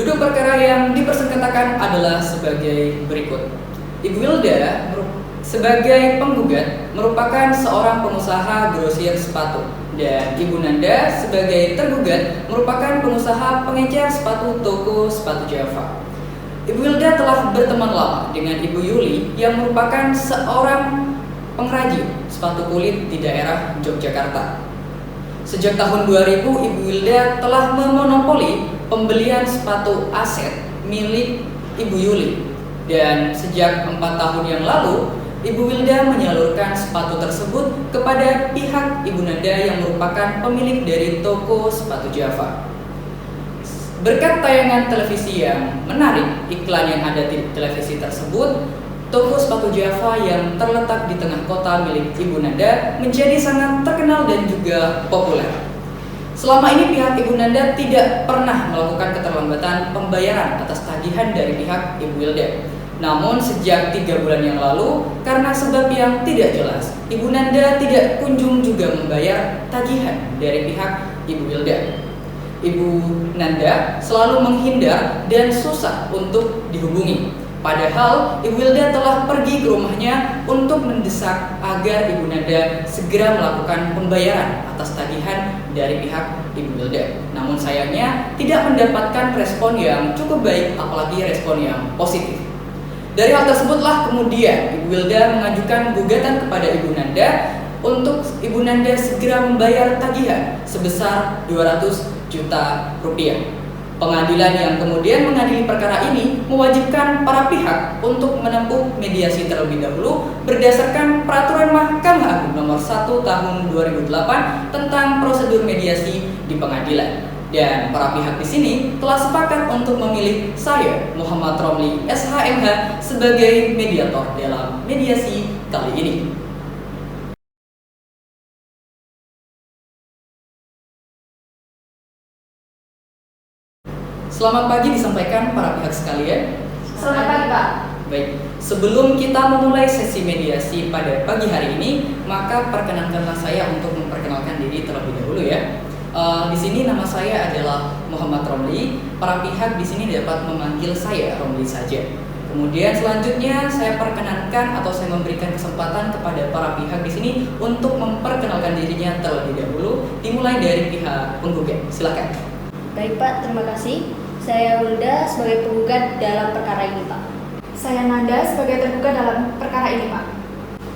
Duduk perkara yang dipersengketakan adalah sebagai berikut. Ibu Wilda sebagai penggugat merupakan seorang pengusaha grosir sepatu dan Ibu Nanda sebagai tergugat merupakan pengusaha pengecer sepatu toko sepatu Java. Ibu Wilda telah berteman lama dengan Ibu Yuli yang merupakan seorang pengrajin sepatu kulit di daerah Yogyakarta. Sejak tahun 2000, Ibu Wilda telah memonopoli pembelian sepatu aset milik Ibu Yuli. Dan sejak 4 tahun yang lalu, Ibu Wilda menyalurkan sepatu tersebut kepada pihak Ibu Nanda yang merupakan pemilik dari toko sepatu Java. Berkat tayangan televisi yang menarik, iklan yang ada di televisi tersebut, toko sepatu Java yang terletak di tengah kota milik Ibu Nanda menjadi sangat terkenal dan juga populer. Selama ini pihak Ibu Nanda tidak pernah melakukan keterlambatan pembayaran atas tagihan dari pihak Ibu Wilda. Namun sejak 3 bulan yang lalu, karena sebab yang tidak jelas, Ibu Nanda tidak kunjung juga membayar tagihan dari pihak Ibu Wilda. Ibu Nanda selalu menghindar dan susah untuk dihubungi. Padahal Ibu Wilda telah pergi ke rumahnya untuk mendesak agar Ibu Nanda segera melakukan pembayaran atas tagihan dari pihak Ibu Wilda. Namun sayangnya tidak mendapatkan respon yang cukup baik, apalagi respon yang positif. Dari hal tersebutlah kemudian Ibu Wilda mengajukan gugatan kepada Ibu Nanda untuk Ibu Nanda segera membayar tagihan sebesar 200 juta rupiah. Pengadilan yang kemudian mengadili perkara ini mewajibkan para pihak untuk menempuh mediasi terlebih dahulu berdasarkan Peraturan Mahkamah Agung Nomor 1 Tahun 2008 tentang prosedur mediasi di pengadilan. Dan para pihak di sini telah sepakat untuk memilih saya, Muhammad Romli, SHMH, sebagai mediator dalam mediasi kali ini. Selamat pagi disampaikan para pihak sekalian. Selamat pagi, Pak. Baik, sebelum kita memulai sesi mediasi pada pagi hari ini, maka perkenankanlah saya untuk memperkenalkan diri terlebih dahulu ya. Di sini nama saya adalah Muhammad Romli. Para pihak di sini dapat memanggil saya Romli saja. Kemudian selanjutnya saya perkenankan atau saya memberikan kesempatan kepada para pihak di sini untuk memperkenalkan dirinya terlebih dahulu, dimulai dari pihak penggugat. Silakan. Baik, Pak, terima kasih. Saya Wilda sebagai penggugat dalam perkara ini, Pak. Saya Nanda sebagai tergugat dalam perkara ini, Pak.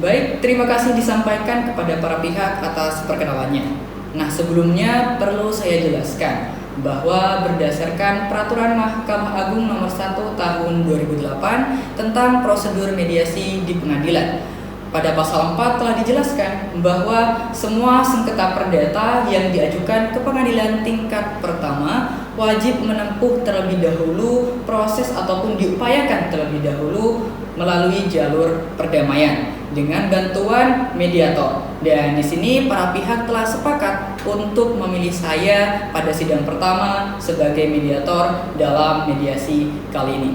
Baik, terima kasih disampaikan kepada para pihak atas perkenalannya. Nah, sebelumnya perlu saya jelaskan bahwa berdasarkan Peraturan Mahkamah Agung Nomor 1 Tahun 2008 tentang prosedur mediasi di pengadilan, pada pasal 4 telah dijelaskan bahwa semua sengketa perdata yang diajukan ke pengadilan tingkat pertama wajib menempuh terlebih dahulu proses ataupun diupayakan terlebih dahulu melalui jalur perdamaian dengan bantuan mediator. Dan di sini para pihak telah sepakat untuk memilih saya pada sidang pertama sebagai mediator dalam mediasi kali ini.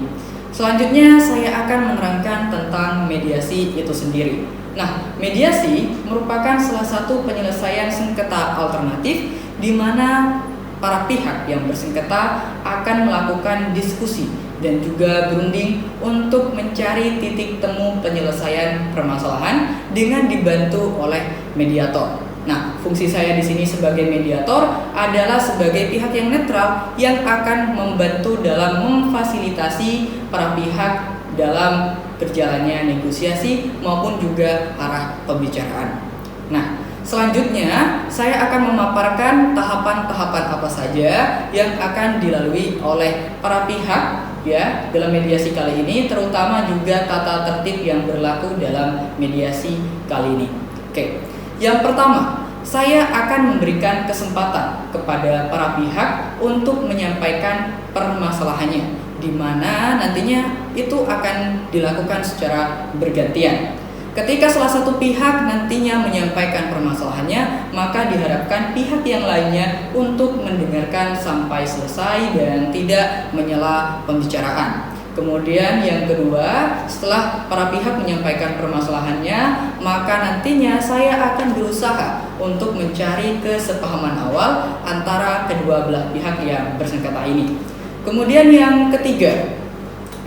Selanjutnya saya akan menerangkan tentang mediasi itu sendiri. Nah, mediasi merupakan salah satu penyelesaian sengketa alternatif di mana para pihak yang bersengketa akan melakukan diskusi dan juga berunding untuk mencari titik temu penyelesaian permasalahan dengan dibantu oleh mediator. Nah, fungsi saya di sini sebagai mediator adalah sebagai pihak yang netral yang akan membantu dalam memfasilitasi para pihak dalam berjalannya negosiasi maupun juga arah pembicaraan. Nah, selanjutnya saya akan memaparkan tahapan-tahapan apa saja yang akan dilalui oleh para pihak ya dalam mediasi kali ini, terutama juga tata tertib yang berlaku dalam mediasi kali ini. Oke. Yang pertama, saya akan memberikan kesempatan kepada para pihak untuk menyampaikan permasalahannya, di mana nantinya itu akan dilakukan secara bergantian. Ketika salah satu pihak nantinya menyampaikan permasalahannya, maka diharapkan pihak yang lainnya untuk mendengarkan sampai selesai dan tidak menyela pembicaraan. Kemudian yang kedua, setelah para pihak menyampaikan permasalahannya, maka nantinya saya akan berusaha untuk mencari kesepahaman awal antara kedua belah pihak yang bersengketa ini. Kemudian yang ketiga,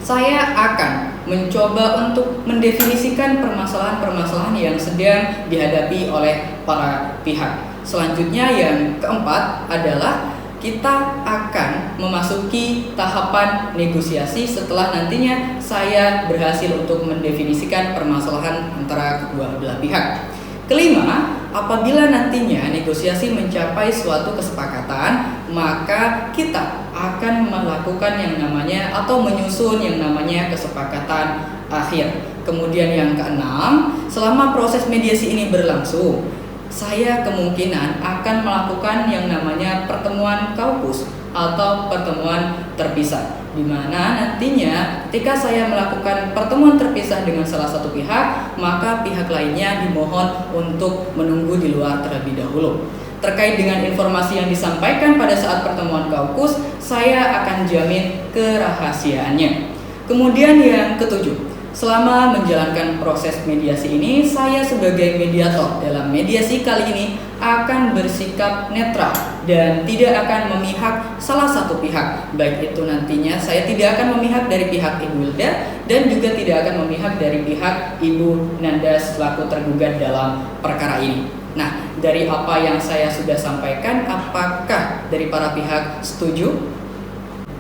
saya akan mencoba untuk mendefinisikan permasalahan-permasalahan yang sedang dihadapi oleh para pihak. Selanjutnya yang keempat adalah kita akan memasuki tahapan negosiasi setelah nantinya saya berhasil untuk mendefinisikan permasalahan antara kedua belah pihak. Kelima, apabila nantinya negosiasi mencapai suatu kesepakatan, maka kita akan melakukan yang namanya atau menyusun yang namanya kesepakatan akhir. Kemudian yang keenam, selama proses mediasi ini berlangsung, saya kemungkinan akan melakukan yang namanya pertemuan kaukus atau pertemuan terpisah, di mana nantinya ketika saya melakukan pertemuan terpisah dengan salah satu pihak, maka pihak lainnya dimohon untuk menunggu di luar terlebih dahulu. Terkait dengan informasi yang disampaikan pada saat pertemuan kaukus, saya akan jamin kerahasiaannya. Kemudian yang ketujuh, selama menjalankan proses mediasi ini, saya sebagai mediator dalam mediasi kali ini akan bersikap netral dan tidak akan memihak salah satu pihak. Baik itu nantinya saya tidak akan memihak dari pihak Ibu Wilda dan juga tidak akan memihak dari pihak Ibu Nanda selaku tergugat dalam perkara ini. Nah, dari apa yang saya sudah sampaikan, apakah dari para pihak setuju?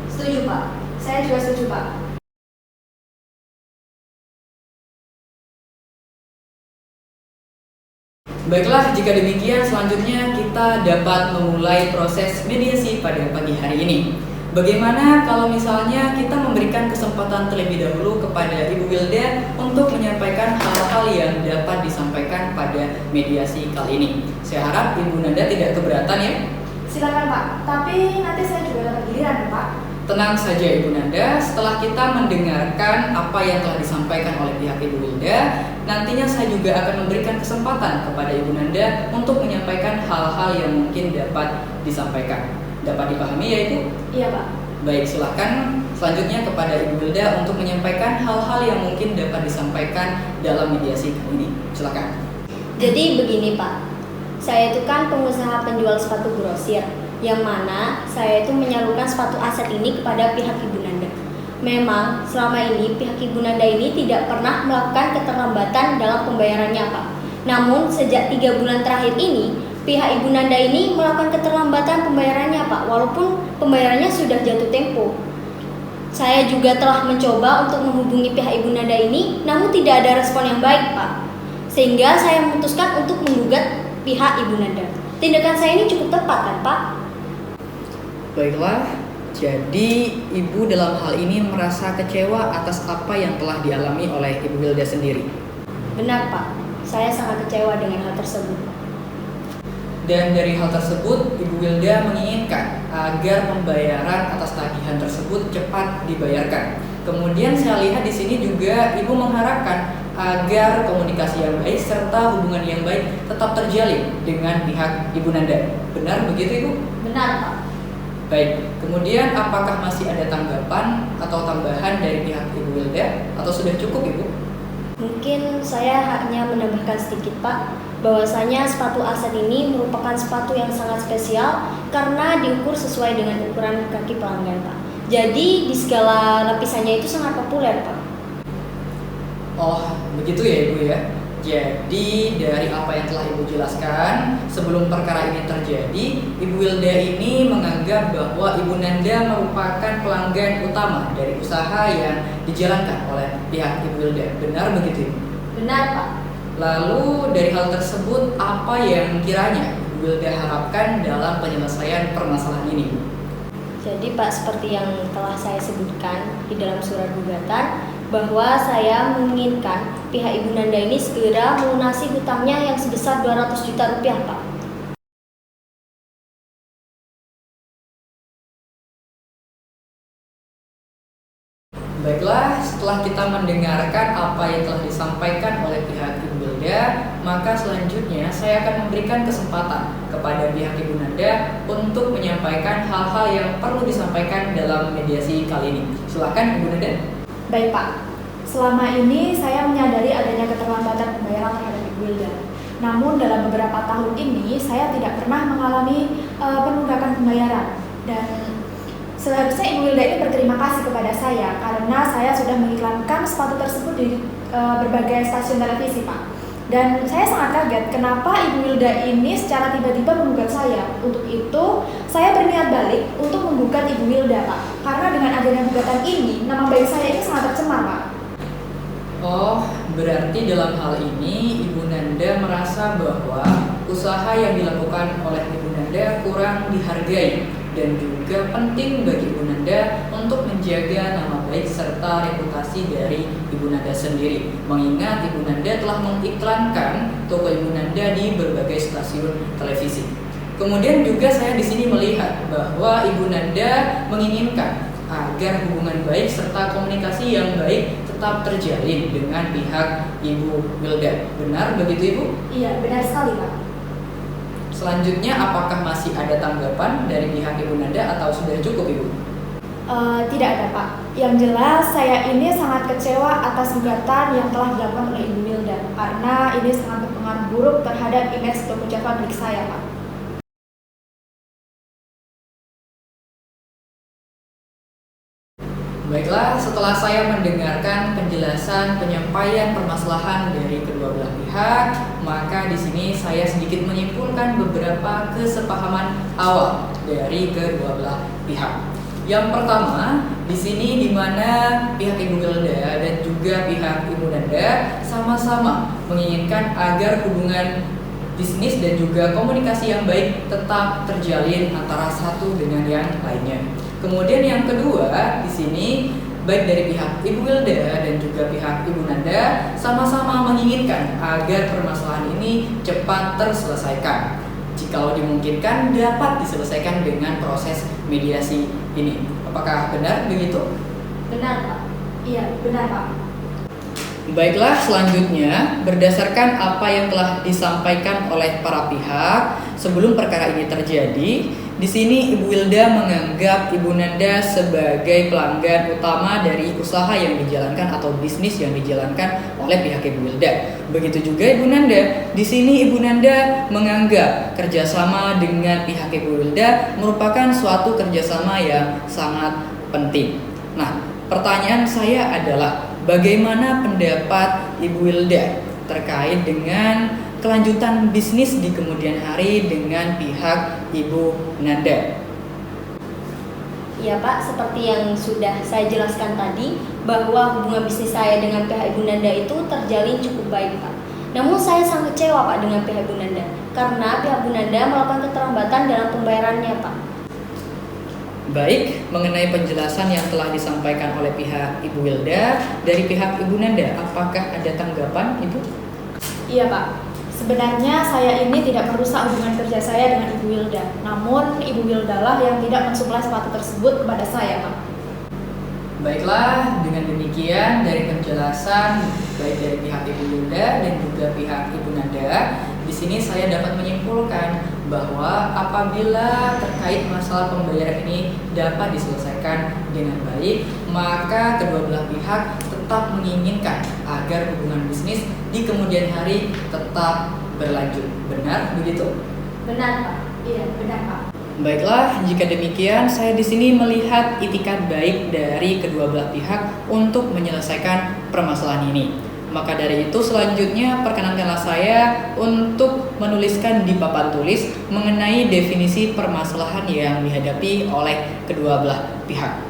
Setuju, Pak. Saya juga setuju, Pak. Baiklah, jika demikian selanjutnya kita dapat memulai proses mediasi pada pagi hari ini. Bagaimana kalau misalnya kita memberikan kesempatan terlebih dahulu kepada Ibu Wilda untuk menyampaikan hal-hal yang dapat disampaikan pada mediasi kali ini. Saya harap Ibu Nanda tidak keberatan ya. Silakan, Pak. Tapi nanti saya juga dapat giliran, Pak. Tenang saja Ibu Nanda, setelah kita mendengarkan apa yang telah disampaikan oleh pihak Ibu Wilda, nantinya saya juga akan memberikan kesempatan kepada Ibu Nanda untuk menyampaikan hal-hal yang mungkin dapat disampaikan. Dapat dipahami ya Ibu? Iya, Pak. Baik, silahkan selanjutnya kepada Ibu Wilda untuk menyampaikan hal-hal yang mungkin dapat disampaikan dalam mediasi kali ini. Silakan. Jadi begini Pak, saya itu kan pengusaha penjual sepatu grosir, yang mana saya itu menyalurkan sepatu aset ini kepada pihak Ibu Nanda. Memang selama ini pihak Ibu Nanda ini tidak pernah melakukan keterlambatan dalam pembayarannya Pak. Namun sejak 3 bulan terakhir ini, pihak Ibu Nanda ini melakukan keterlambatan pembayarannya Pak, walaupun pembayarannya sudah jatuh tempo. Saya juga telah mencoba untuk menghubungi pihak Ibu Nanda ini, namun tidak ada respon yang baik Pak. Sehingga saya memutuskan untuk menggugat pihak Ibu Nanda. Tindakan saya ini cukup tepat kan Pak? Baiklah, jadi Ibu dalam hal ini merasa kecewa atas apa yang telah dialami oleh Ibu Wilda sendiri. Benar Pak, saya sangat kecewa dengan hal tersebut. Dan dari hal tersebut, Ibu Wilda menginginkan agar pembayaran atas tagihan tersebut cepat dibayarkan. Kemudian saya lihat di sini juga Ibu mengharapkan agar komunikasi yang baik serta hubungan yang baik tetap terjalin dengan pihak Ibu Nanda. Benar begitu Ibu? Benar Pak. Baik, kemudian apakah masih ada tanggapan atau tambahan dari pihak Ibu Wilda atau sudah cukup Ibu? Mungkin saya hanya menambahkan sedikit Pak, bahwasanya sepatu aset ini merupakan sepatu yang sangat spesial karena diukur sesuai dengan ukuran kaki pelanggan Pak. Jadi di segala lapisannya itu sangat populer Pak. Oh, begitu ya Ibu ya. Jadi dari apa yang telah Ibu jelaskan, sebelum perkara ini terjadi, Ibu Wilda ini menganggap bahwa Ibu Nanda merupakan pelanggan utama dari usaha yang dijalankan oleh pihak Ibu Wilda. Benar begitu Ibu? Benar Pak. Lalu dari hal tersebut, apa yang kiranya Ibu Wilda harapkan dalam penyelesaian permasalahan ini? Jadi Pak, seperti yang telah saya sebutkan di dalam surat gugatan, bahwa saya menginginkan pihak Ibu Nanda ini segera melunasi hutangnya yang sebesar 200 juta rupiah Pak. Baiklah, setelah kita mendengarkan apa yang telah disampaikan oleh pihak Ibu Wilda, maka selanjutnya saya akan memberikan kesempatan kepada pihak Ibu Nanda untuk menyampaikan hal-hal yang perlu disampaikan dalam mediasi kali ini. Silakan Ibu Nanda. Baik Pak, selama ini saya menyadari adanya keterlambatan pembayaran terhadap Ibu Wilda. Namun dalam beberapa tahun ini saya tidak pernah mengalami penunggakan pembayaran dan Seharusnya Ibu Wilda ini berterima kasih kepada saya karena saya sudah mengiklankan sepatu tersebut di berbagai stasiun televisi, Pak. Dan saya sangat kaget kenapa Ibu Wilda ini secara tiba-tiba menggugat saya. Untuk itu, saya berniat balik untuk menggugat Ibu Wilda, Pak. Karena dengan adanya gugatan ini, nama baik saya ini sangat tercemar, Pak. Oh, berarti dalam hal ini Ibu Nanda merasa bahwa usaha yang dilakukan oleh Ibu Nanda kurang dihargai dan juga penting bagi Ibu Nanda untuk menjaga nama baik serta reputasi dari Ibu Nanda sendiri. Mengingat Ibu Nanda telah mengiklankan toko Ibu Nanda di berbagai stasiun televisi. Kemudian juga saya di sini melihat bahwa Ibu Nanda menginginkan agar hubungan baik serta komunikasi yang baik tetap terjalin dengan pihak Ibu Wilda. Benar begitu Ibu? Iya, benar sekali, Pak. Selanjutnya, apakah masih ada tanggapan dari pihak Ibu Nanda atau sudah cukup Ibu? Tidak ada, Pak. Yang jelas saya ini sangat kecewa atas gugatan yang telah dilakukan oleh Ibu Wilda karena ini sangat berpengaruh buruk terhadap image toko Java milik saya, Pak. Baiklah, setelah saya mendengarkan penjelasan penyampaian permasalahan dari kedua belah pihak, maka di sini saya sedikit menyimpulkan beberapa kesepahaman awal dari kedua belah pihak. Yang pertama, di sini di mana pihak Ibu Wilda dan juga pihak Ibu Nanda sama-sama menginginkan agar hubungan bisnis dan juga komunikasi yang baik tetap terjalin antara satu dengan yang lainnya. Kemudian yang kedua, di sini baik dari pihak Ibu Wilda dan juga pihak Ibu Nanda sama-sama menginginkan agar permasalahan ini cepat terselesaikan. Jikalau dimungkinkan dapat diselesaikan dengan proses mediasi ini. Apakah benar begitu? Benar, Pak. Iya, benar, Pak. Baiklah, selanjutnya berdasarkan apa yang telah disampaikan oleh para pihak sebelum perkara ini terjadi, di sini Ibu Wilda menganggap Ibu Nanda sebagai pelanggan utama dari usaha yang dijalankan atau bisnis yang dijalankan oleh pihak Ibu Wilda. Begitu juga Ibu Nanda. Di sini Ibu Nanda menganggap kerjasama dengan pihak Ibu Wilda merupakan suatu kerjasama yang sangat penting. Nah, pertanyaan saya adalah bagaimana pendapat Ibu Wilda terkait dengan kelanjutan bisnis di kemudian hari dengan pihak Ibu Nanda? Ya Pak, seperti yang sudah saya jelaskan tadi, bahwa hubungan bisnis saya dengan pihak Ibu Nanda itu terjalin cukup baik Pak. Namun saya sangat kecewa Pak dengan pihak Ibu Nanda, karena pihak Ibu Nanda melakukan keterlambatan dalam pembayarannya Pak. Baik, mengenai penjelasan yang telah disampaikan oleh pihak Ibu Wilda dari pihak Ibu Nanda, apakah ada tanggapan Ibu? Iya, Pak. Sebenarnya saya ini tidak merusak hubungan kerja saya dengan Ibu Wilda. Namun Ibu Wilda lah yang tidak mensuplai sepatu tersebut kepada saya, Pak. Baiklah, dengan demikian dari penjelasan baik dari pihak Ibu Wilda dan juga pihak Ibu Nanda, di sini saya dapat menyimpulkan bahwa apabila terkait masalah pembayaran ini dapat diselesaikan dengan baik, maka kedua belah pihak tetap menginginkan agar hubungan bisnis di kemudian hari tetap berlanjut. Benar begitu? Benar, Pak. Iya, benar, Pak. Baiklah, jika demikian saya di sini melihat itikat baik dari kedua belah pihak untuk menyelesaikan permasalahan ini. Maka dari itu selanjutnya perkenankanlah saya untuk menuliskan di papan tulis mengenai definisi permasalahan yang dihadapi oleh kedua belah pihak.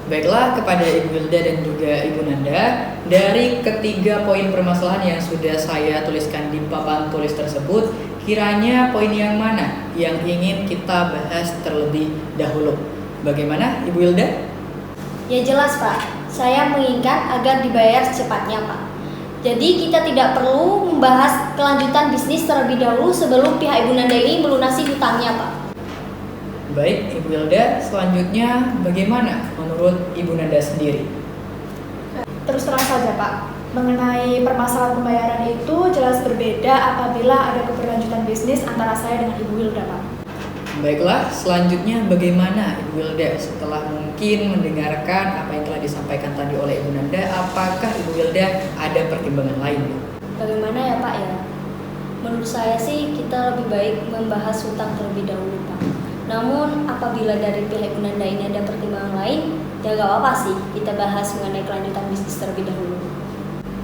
Baiklah, kepada Ibu Wilda dan juga Ibu Nanda, dari ketiga poin permasalahan yang sudah saya tuliskan di papan tulis tersebut, kiranya poin yang mana yang ingin kita bahas terlebih dahulu? Bagaimana, Ibu Wilda? Ya jelas Pak, saya menginginkan agar dibayar secepatnya Pak. Jadi kita tidak perlu membahas kelanjutan bisnis terlebih dahulu sebelum pihak Ibu Nanda ini melunasi hutangnya Pak. Baik, Ibu Wilda, selanjutnya bagaimana menurut Ibu Nanda sendiri? Terus terang saja Pak, mengenai permasalahan pembayaran itu jelas berbeda apabila ada keberlanjutan bisnis antara saya dengan Ibu Wilda Pak. Baiklah, selanjutnya bagaimana Ibu Wilda setelah mungkin mendengarkan apa yang telah disampaikan tadi oleh Ibu Nanda, apakah Ibu Wilda ada pertimbangan lain? Bagaimana ya Pak ya? Menurut saya sih kita lebih baik membahas hutang terlebih dahulu Pak. Namun apabila dari pihak Ibu Nanda ini ada pertimbangan lain, ya gak apa-apa sih kita bahas mengenai kelanjutan bisnis terlebih dahulu.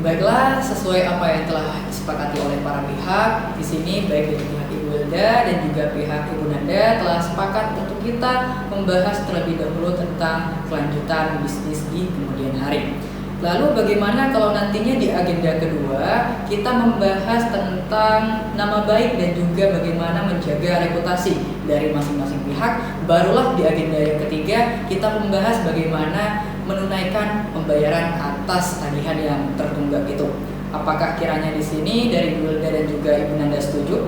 Baiklah, sesuai apa yang telah disepakati oleh para pihak, di sini baik dari pihak Ibu Wilda dan juga pihak Ibu Nanda telah sepakat untuk kita membahas terlebih dahulu tentang kelanjutan bisnis di kemudian hari. Lalu bagaimana kalau nantinya di agenda kedua kita membahas tentang nama baik dan juga bagaimana menjaga reputasi dari masing-masing pihak. Barulah di agenda yang ketiga kita membahas bagaimana menunaikan pembayaran atas tagihan yang tertunggak itu. Apakah kiranya di sini dari Ibu Wilda dan juga Ibu Nanda setuju?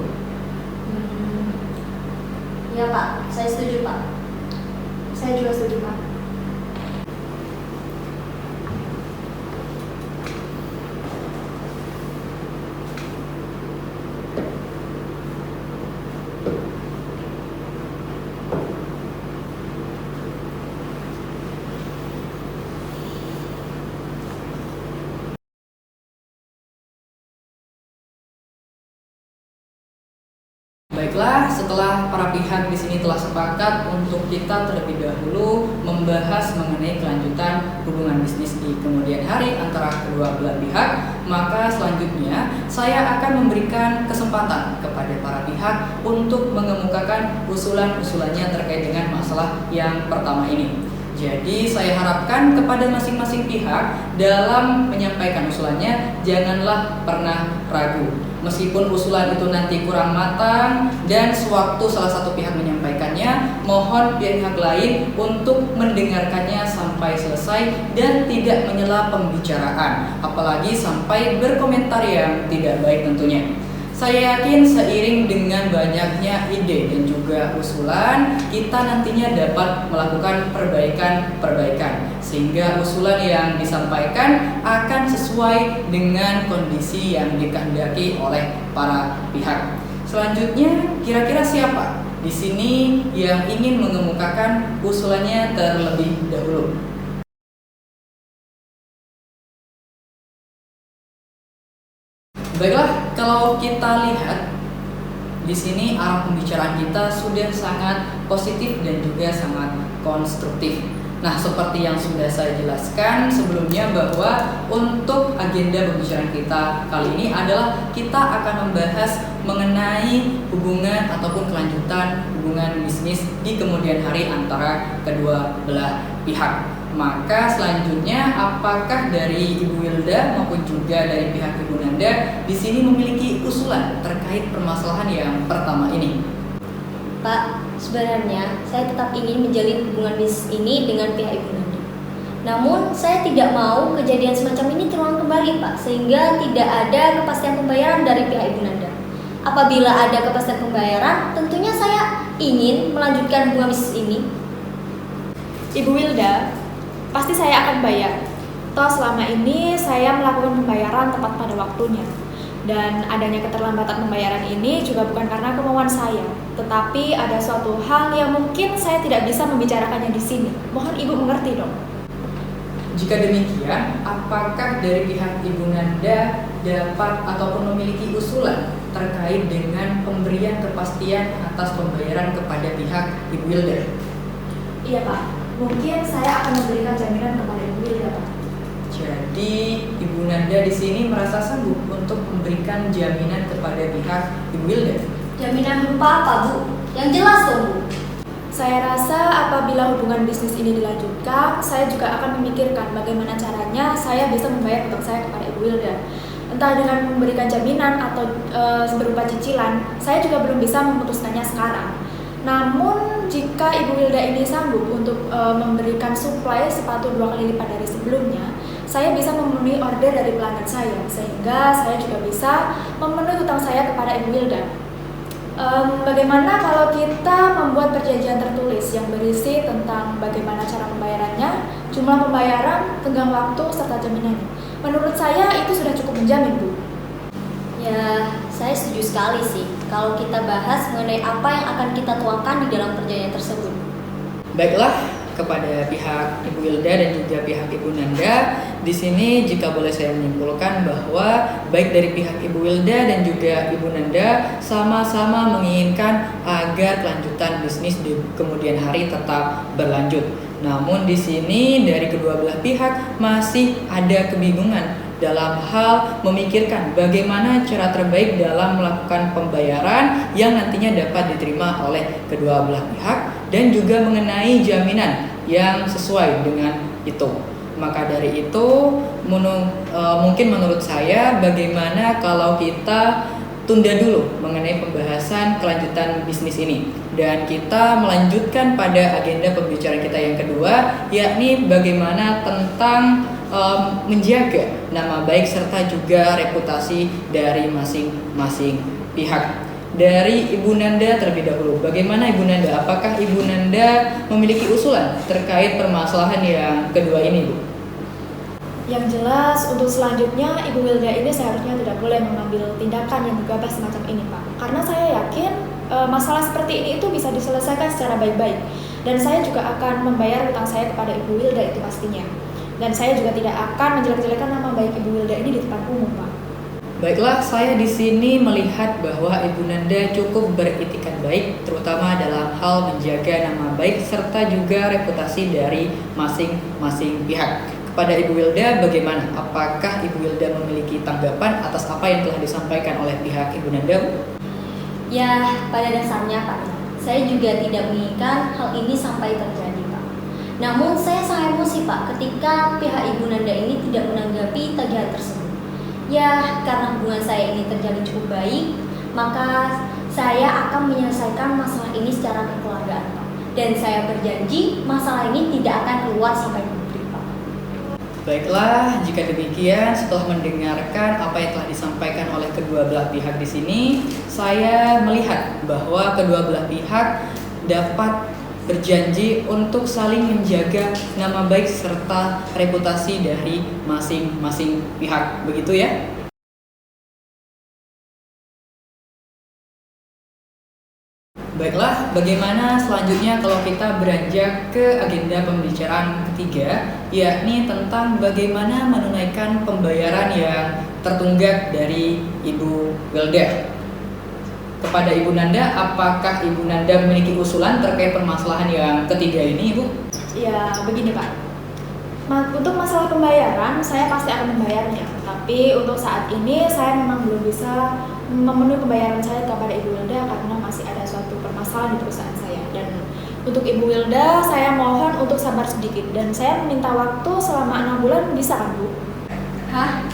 Ya Pak, saya setuju Pak. Saya juga setuju Pak. Baiklah, setelah para pihak di sini telah sepakat untuk kita terlebih dahulu membahas mengenai kelanjutan hubungan bisnis di kemudian hari antara kedua belah pihak, maka selanjutnya saya akan memberikan kesempatan kepada para pihak untuk mengemukakan usulan-usulannya terkait dengan masalah yang pertama ini. Jadi saya harapkan kepada masing-masing pihak dalam menyampaikan usulannya janganlah pernah ragu. Meskipun usulan itu nanti kurang matang dan sewaktu salah satu pihak menyampaikannya, mohon pihak lain untuk mendengarkannya sampai selesai dan tidak menyela pembicaraan, apalagi sampai berkomentar yang tidak baik tentunya. Saya yakin seiring dengan banyaknya ide dan juga usulan, kita nantinya dapat melakukan perbaikan-perbaikan sehingga usulan yang disampaikan akan sesuai dengan kondisi yang dikehendaki oleh para pihak. Selanjutnya, kira-kira siapa di sini yang ingin mengemukakan usulannya terlebih dahulu? Baiklah, kalau kita lihat di sini arah pembicaraan kita sudah sangat positif dan juga sangat konstruktif. Nah, seperti yang sudah saya jelaskan sebelumnya bahwa untuk agenda pembicaraan kita kali ini adalah kita akan membahas mengenai hubungan ataupun kelanjutan hubungan bisnis di kemudian hari antara kedua belah pihak. Maka selanjutnya apakah dari Ibu Wilda maupun juga dari pihak Ibu Nanda di sini memiliki usulan terkait permasalahan yang pertama ini? Pak, sebenarnya saya tetap ingin menjalin hubungan bisnis ini dengan pihak Ibu Nanda. Namun saya tidak mau kejadian semacam ini terulang kembali Pak, sehingga tidak ada kepastian pembayaran dari pihak Ibu Nanda. Apabila ada kepastian pembayaran, tentunya saya ingin melanjutkan hubungan bisnis ini. Ibu Wilda, pasti saya akan bayar. Toh selama ini saya melakukan pembayaran tepat pada waktunya. Dan adanya keterlambatan pembayaran ini juga bukan karena kemauan saya, tetapi ada suatu hal yang mungkin saya tidak bisa membicarakannya di sini. Mohon Ibu mengerti dong. Jika demikian, apakah dari pihak Ibu Nanda dapat ataupun memiliki usulan terkait dengan pemberian kepastian atas pembayaran kepada pihak Ibu Wilda? Iya Pak, mungkin saya akan memberikan jaminan kepada Ibu Wilda Pak. Jadi Ibu Nanda di sini merasa sanggup untuk memberikan jaminan kepada pihak Ibu Wilda? Jaminan berupa apa Bu? Yang jelas dong Bu. Saya rasa apabila hubungan bisnis ini dilanjutkan, saya juga akan memikirkan bagaimana caranya saya bisa membayar utang saya kepada Ibu Wilda. Entah dengan memberikan jaminan atau berupa cicilan, saya juga belum bisa memutuskannya sekarang. Namun jika Ibu Wilda ini sanggup untuk memberikan suplai sepatu 2 kali lipat dari sebelumnya, saya bisa memenuhi order dari pelanggan saya, sehingga saya juga bisa memenuhi utang saya kepada Ibu Wilda. Bagaimana kalau kita membuat perjanjian tertulis yang berisi tentang bagaimana cara pembayarannya, jumlah pembayaran, tenggang waktu, serta jaminannya? Menurut saya itu sudah cukup menjamin, Bu. Ya, saya setuju sekali sih kalau kita bahas mengenai apa yang akan kita tuangkan di dalam perjanjian tersebut. Baiklah, kepada pihak Ibu Wilda dan juga pihak Ibu Nanda, di sini jika boleh saya menyimpulkan bahwa baik dari pihak Ibu Wilda dan juga Ibu Nanda sama-sama menginginkan agar kelanjutan bisnis di kemudian hari tetap berlanjut. Namun di sini dari kedua belah pihak masih ada kebingungan dalam hal memikirkan bagaimana cara terbaik dalam melakukan pembayaran yang nantinya dapat diterima oleh kedua belah pihak dan juga mengenai jaminan yang sesuai dengan itu. Maka dari itu mungkin menurut saya bagaimana kalau kita tunda dulu mengenai pembahasan kelanjutan bisnis ini dan kita melanjutkan pada agenda pembicaraan kita yang kedua, yakni bagaimana tentang menjaga nama baik serta juga reputasi dari masing-masing pihak. Dari Ibu Nanda terlebih dahulu, bagaimana Ibu Nanda? Apakah Ibu Nanda memiliki usulan terkait permasalahan yang kedua ini, Bu? Yang jelas untuk selanjutnya Ibu Wilda ini seharusnya tidak boleh mengambil tindakan yang gegabah semacam ini, Pak. Karena saya yakin masalah seperti ini itu bisa diselesaikan secara baik-baik. Dan saya juga akan membayar utang saya kepada Ibu Wilda itu pastinya. Dan saya juga tidak akan menjelek-jelekan nama baik Ibu Wilda ini di depan umum, Pak. Baiklah, saya di sini melihat bahwa Ibu Nanda cukup beritikat baik, terutama dalam hal menjaga nama baik serta juga reputasi dari masing-masing pihak. Pada Ibu Wilda bagaimana? Apakah Ibu Wilda memiliki tanggapan atas apa yang telah disampaikan oleh pihak Ibu Nanda? Ya, pada dasarnya Pak, saya juga tidak menginginkan hal ini sampai terjadi, Pak. Namun saya sangat emosi, Pak, ketika pihak Ibu Nanda ini tidak menanggapi tagihan tersebut. Ya, karena hubungan saya ini terjadi cukup baik, maka saya akan menyelesaikan masalah ini secara kekeluargaan, Pak. Dan saya berjanji masalah ini tidak akan keluar sampai publik, Pak. Baiklah, jika demikian setelah mendengarkan apa yang telah disampaikan oleh kedua belah pihak di sini, saya melihat bahwa kedua belah pihak dapat berjanji untuk saling menjaga nama baik serta reputasi dari masing-masing pihak. Begitu ya? Baiklah, bagaimana selanjutnya kalau kita beranjak ke agenda pembicaraan ketiga, yakni tentang bagaimana menunaikan pembayaran yang tertunggak dari Ibu Wilda. Kepada Ibu Nanda, apakah Ibu Nanda memiliki usulan terkait permasalahan yang ketiga ini, Ibu? Ya, begini, Pak. Untuk masalah pembayaran, saya pasti akan membayarnya. Tapi untuk saat ini, saya memang belum bisa memenuhi pembayaran saya kepada Ibu Wilda karena masih ada suatu permasalahan di perusahaan saya. Dan untuk Ibu Wilda, saya mohon untuk sabar sedikit. Dan saya meminta waktu selama 6 bulan, bisa kan, Bu? Hah?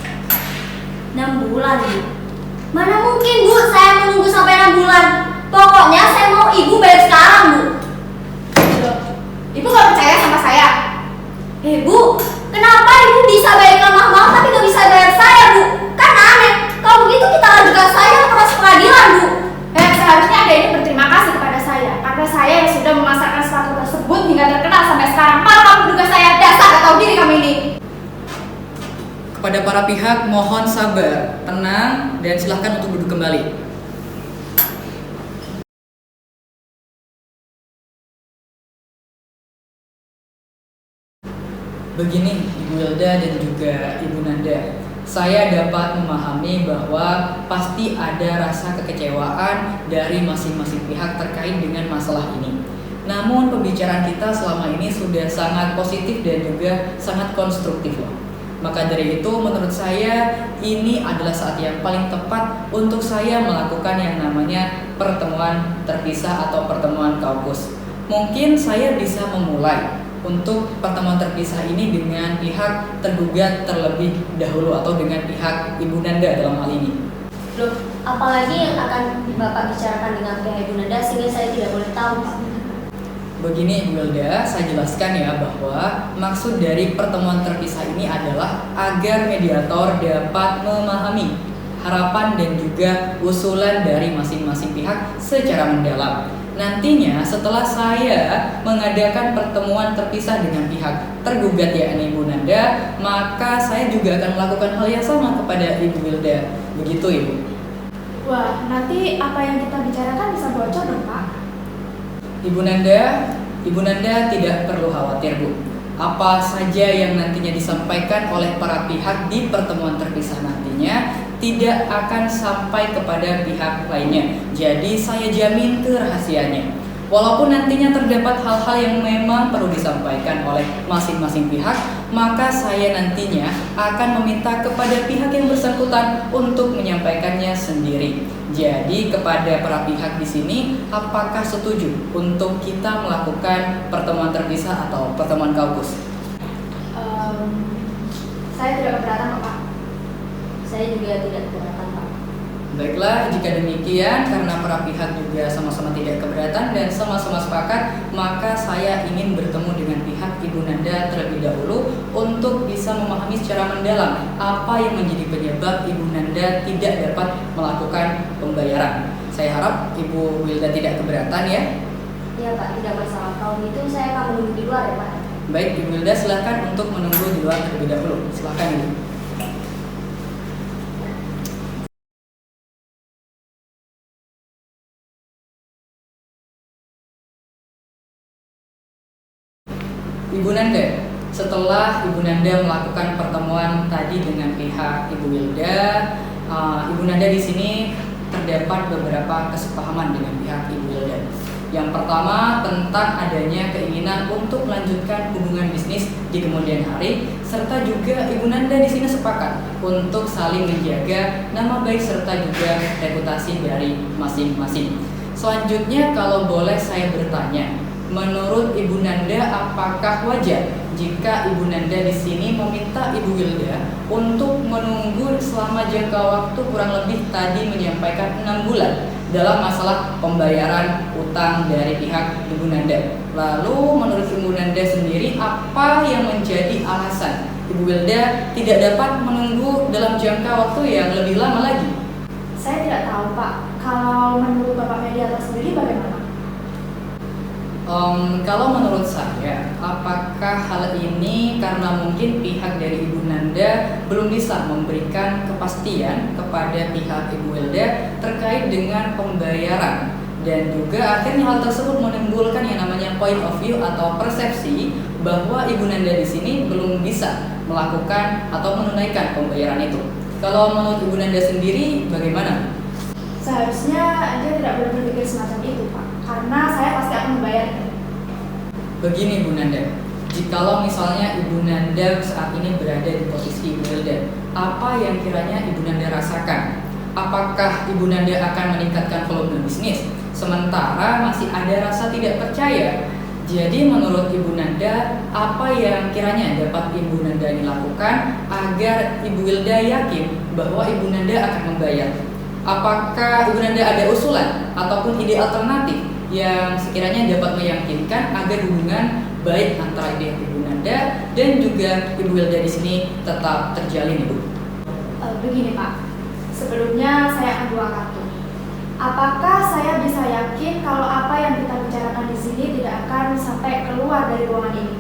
6 bulan, Bu? Mana mungkin, Bu, saya menunggu sampai 6 bulan. Pokoknya saya mau Ibu bayar sekarang, Bu. Loh, Ibu gak percaya sama saya? Bu, kenapa Ibu bisa bayar mahal-mahal tapi gak bisa bayar saya, Bu? Kan aneh. Kalau begitu kita ajukan saya ke proses pengadilan, Bu. Seharusnya Anda ini berterima kasih kepada saya karena saya yang sudah memasarkan sepatu tersebut hingga terkenal sampai sekarang. Kalau kamu menduga saya dasar gak tahu diri kamu ini. Kepada para pihak, mohon sabar, tenang, dan silahkan untuk duduk kembali. Begini, Ibu Wilda dan juga Ibu Nanda, saya dapat memahami bahwa pasti ada rasa kekecewaan dari masing-masing pihak terkait dengan masalah ini. Namun pembicaraan kita selama ini sudah sangat positif dan juga sangat konstruktif loh. Maka dari itu menurut saya ini adalah saat yang paling tepat untuk saya melakukan yang namanya pertemuan terpisah atau pertemuan kaukus. mungkin saya bisa memulai untuk pertemuan terpisah ini dengan pihak tergugat terlebih dahulu atau dengan pihak Ibu Nanda dalam hal ini. Loh, apalagi yang akan Bapak bicarakan dengan pihak Ibu Nanda sehingga saya tidak boleh tahu, Pak? Begini Ibu Wilda, saya jelaskan ya bahwa maksud dari pertemuan terpisah ini adalah agar mediator dapat memahami harapan dan juga usulan dari masing-masing pihak secara mendalam. Nantinya setelah saya mengadakan pertemuan terpisah dengan pihak tergugat yakni Ibu Nanda, maka saya juga akan melakukan hal yang sama kepada Ibu Wilda. Begitu Ibu. Wah, nanti apa yang kita bicarakan bisa bocor dong, Pak? Ibu Nanda tidak perlu khawatir Bu. Apa saja yang nantinya disampaikan oleh para pihak di pertemuan terpisah nantinya tidak akan sampai kepada pihak lainnya. Jadi saya jamin kerahasiaannya. Walaupun nantinya terdapat hal-hal yang memang perlu disampaikan oleh masing-masing pihak, maka saya nantinya akan meminta kepada pihak yang bersangkutan untuk menyampaikannya sendiri. Jadi kepada para pihak di sini, apakah setuju untuk kita melakukan pertemuan terpisah atau pertemuan kaukus? Saya tidak keberatan, Pak. Saya juga tidak keberatan, Pak. Baiklah, jika demikian karena para pihak juga sama-sama tidak keberatan dan sama-sama sepakat, maka saya ingin bertemu dengan pihak Ibu Nanda terlebih dahulu untuk bisa memahami secara mendalam apa yang menjadi penyebab Ibu Nanda tidak dapat melakukan pembayaran. Saya harap Ibu Wilda tidak keberatan ya. Iya Pak, tidak masalah. Kalau gitu saya akan menunggu di luar ya Pak. Baik, Ibu Wilda silakan untuk menunggu di luar terlebih dahulu. Silakan Ibu. Ibu Nanda, setelah Ibu Nanda melakukan pertemuan tadi dengan pihak Ibu Wilda, Ibu Nanda di sini terdapat beberapa kesepahaman dengan pihak Ibu Wilda. Yang pertama tentang adanya keinginan untuk melanjutkan hubungan bisnis di kemudian hari, serta juga Ibu Nanda di sini sepakat untuk saling menjaga nama baik serta juga reputasi dari masing-masing. Selanjutnya kalau boleh saya bertanya, menurut Ibu Nanda apakah wajar jika Ibu Nanda di sini meminta Ibu Wilda untuk menunggu selama jangka waktu kurang lebih tadi menyampaikan 6 bulan dalam masalah pembayaran utang dari pihak Ibu Nanda? Lalu menurut Ibu Nanda sendiri apa yang menjadi alasan Ibu Wilda tidak dapat menunggu dalam jangka waktu yang lebih lama lagi? Saya tidak tahu, Pak. Kalau menurut Bapak mediator sendiri bagaimana? Kalau menurut saya, apakah hal ini karena mungkin pihak dari Ibu Nanda belum bisa memberikan kepastian kepada pihak Ibu Wilda terkait dengan pembayaran, dan juga akhirnya hal tersebut menimbulkan yang namanya point of view atau persepsi bahwa Ibu Nanda di sini belum bisa melakukan atau menunaikan pembayaran itu. Kalau menurut Ibu Nanda sendiri bagaimana? Seharusnya dia tidak boleh berpikir semacam itu, Pak. Karena saya pasti akan membayarnya. Begini Bu Nanda, jikalau misalnya Ibu Nanda saat ini berada di posisi Ibu Wilda, apa yang kiranya Ibu Nanda rasakan? Apakah Ibu Nanda akan meningkatkan volume bisnis, sementara masih ada rasa tidak percaya? Jadi menurut Ibu Nanda, apa yang kiranya dapat Ibu Nanda ini lakukan agar Ibu Wilda yakin bahwa Ibu Nanda akan membayar? Apakah Ibu Nanda ada usulan ataupun ide alternatif yang sekiranya dapat meyakinkan agar hubungan baik antara Ibu Nanda dan juga Ibu Wilda di sini tetap terjalin, Ibu? Begini Pak, sebelumnya saya akan dua kartu. Apakah saya bisa yakin kalau apa yang kita bicarakan di sini tidak akan sampai keluar dari ruangan ini?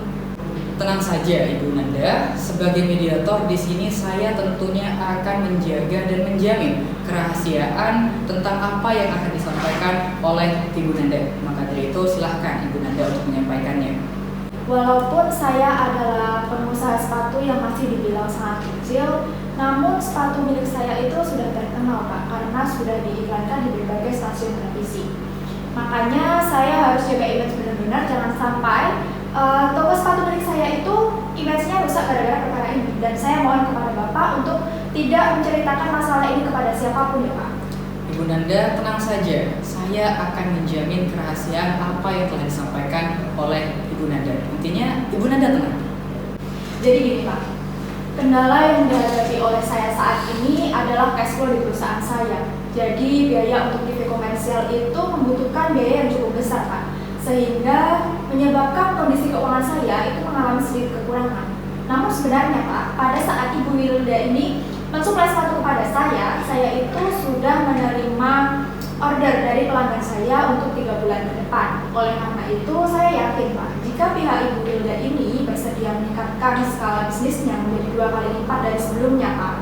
Tenang saja Ibu Nanda, sebagai mediator di sini saya tentunya akan menjaga dan menjamin kerahasiaan tentang apa yang akan disampaikan oleh Ibu Nanda. Maka dari itu silahkan Ibu Nanda untuk menyampaikannya. Walaupun saya adalah pengusaha sepatu yang masih dibilang sangat kecil, namun sepatu milik saya itu sudah terkenal Pak, karena sudah diiklankan di berbagai stasiun televisi. Makanya saya harus jaga image benar-benar, jangan sampai toko sepatu milik saya itu image-nya rusak gara-gara perkara ini. Dan saya mohon kepada Bapak untuk tidak menceritakan masalah ini kepada siapapun ya Pak. Ibu Ibu Nanda tenang saja, saya akan menjamin kerahasiaan apa yang telah disampaikan oleh Ibu Nanda. Intinya Ibu Nanda tenang. Jadi gini Pak, kendala yang dihadapi oleh saya saat ini adalah cash flow di perusahaan saya. Jadi biaya untuk TV komersial itu membutuhkan biaya yang cukup besar Pak, sehingga menyebabkan kondisi keuangan saya itu mengalami sedikit kekurangan. Namun sebenarnya Pak, pada saat Ibu Wilda ini mensuplai sepatu kepada saya itu sudah menerima order dari pelanggan saya untuk 3 bulan ke depan. Oleh karena itu, saya yakin Pak, jika pihak Ibu Wilda ini bersedia meningkatkan skala bisnisnya menjadi 2 kali lipat dari sebelumnya Pak,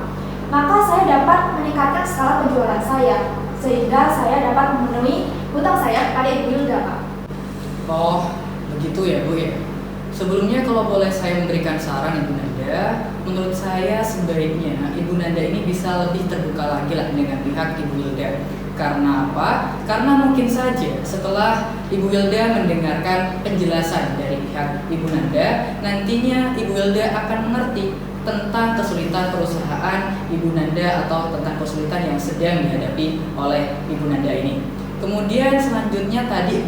maka saya dapat meningkatkan skala penjualan saya, sehingga saya dapat memenuhi hutang saya kepada Ibu Wilda Pak. Oh, begitu ya Bu ya. Sebelumnya kalau boleh saya memberikan saran Ibu Nanda, menurut saya sebaiknya Ibu Nanda ini bisa lebih terbuka lagi lah dengan pihak Ibu Wilda. Karena apa? Karena mungkin saja setelah Ibu Wilda mendengarkan penjelasan dari pihak Ibu Nanda, nantinya Ibu Wilda akan mengerti tentang kesulitan perusahaan Ibu Nanda atau tentang kesulitan yang sedang dihadapi oleh Ibu Nanda ini. Kemudian selanjutnya tadi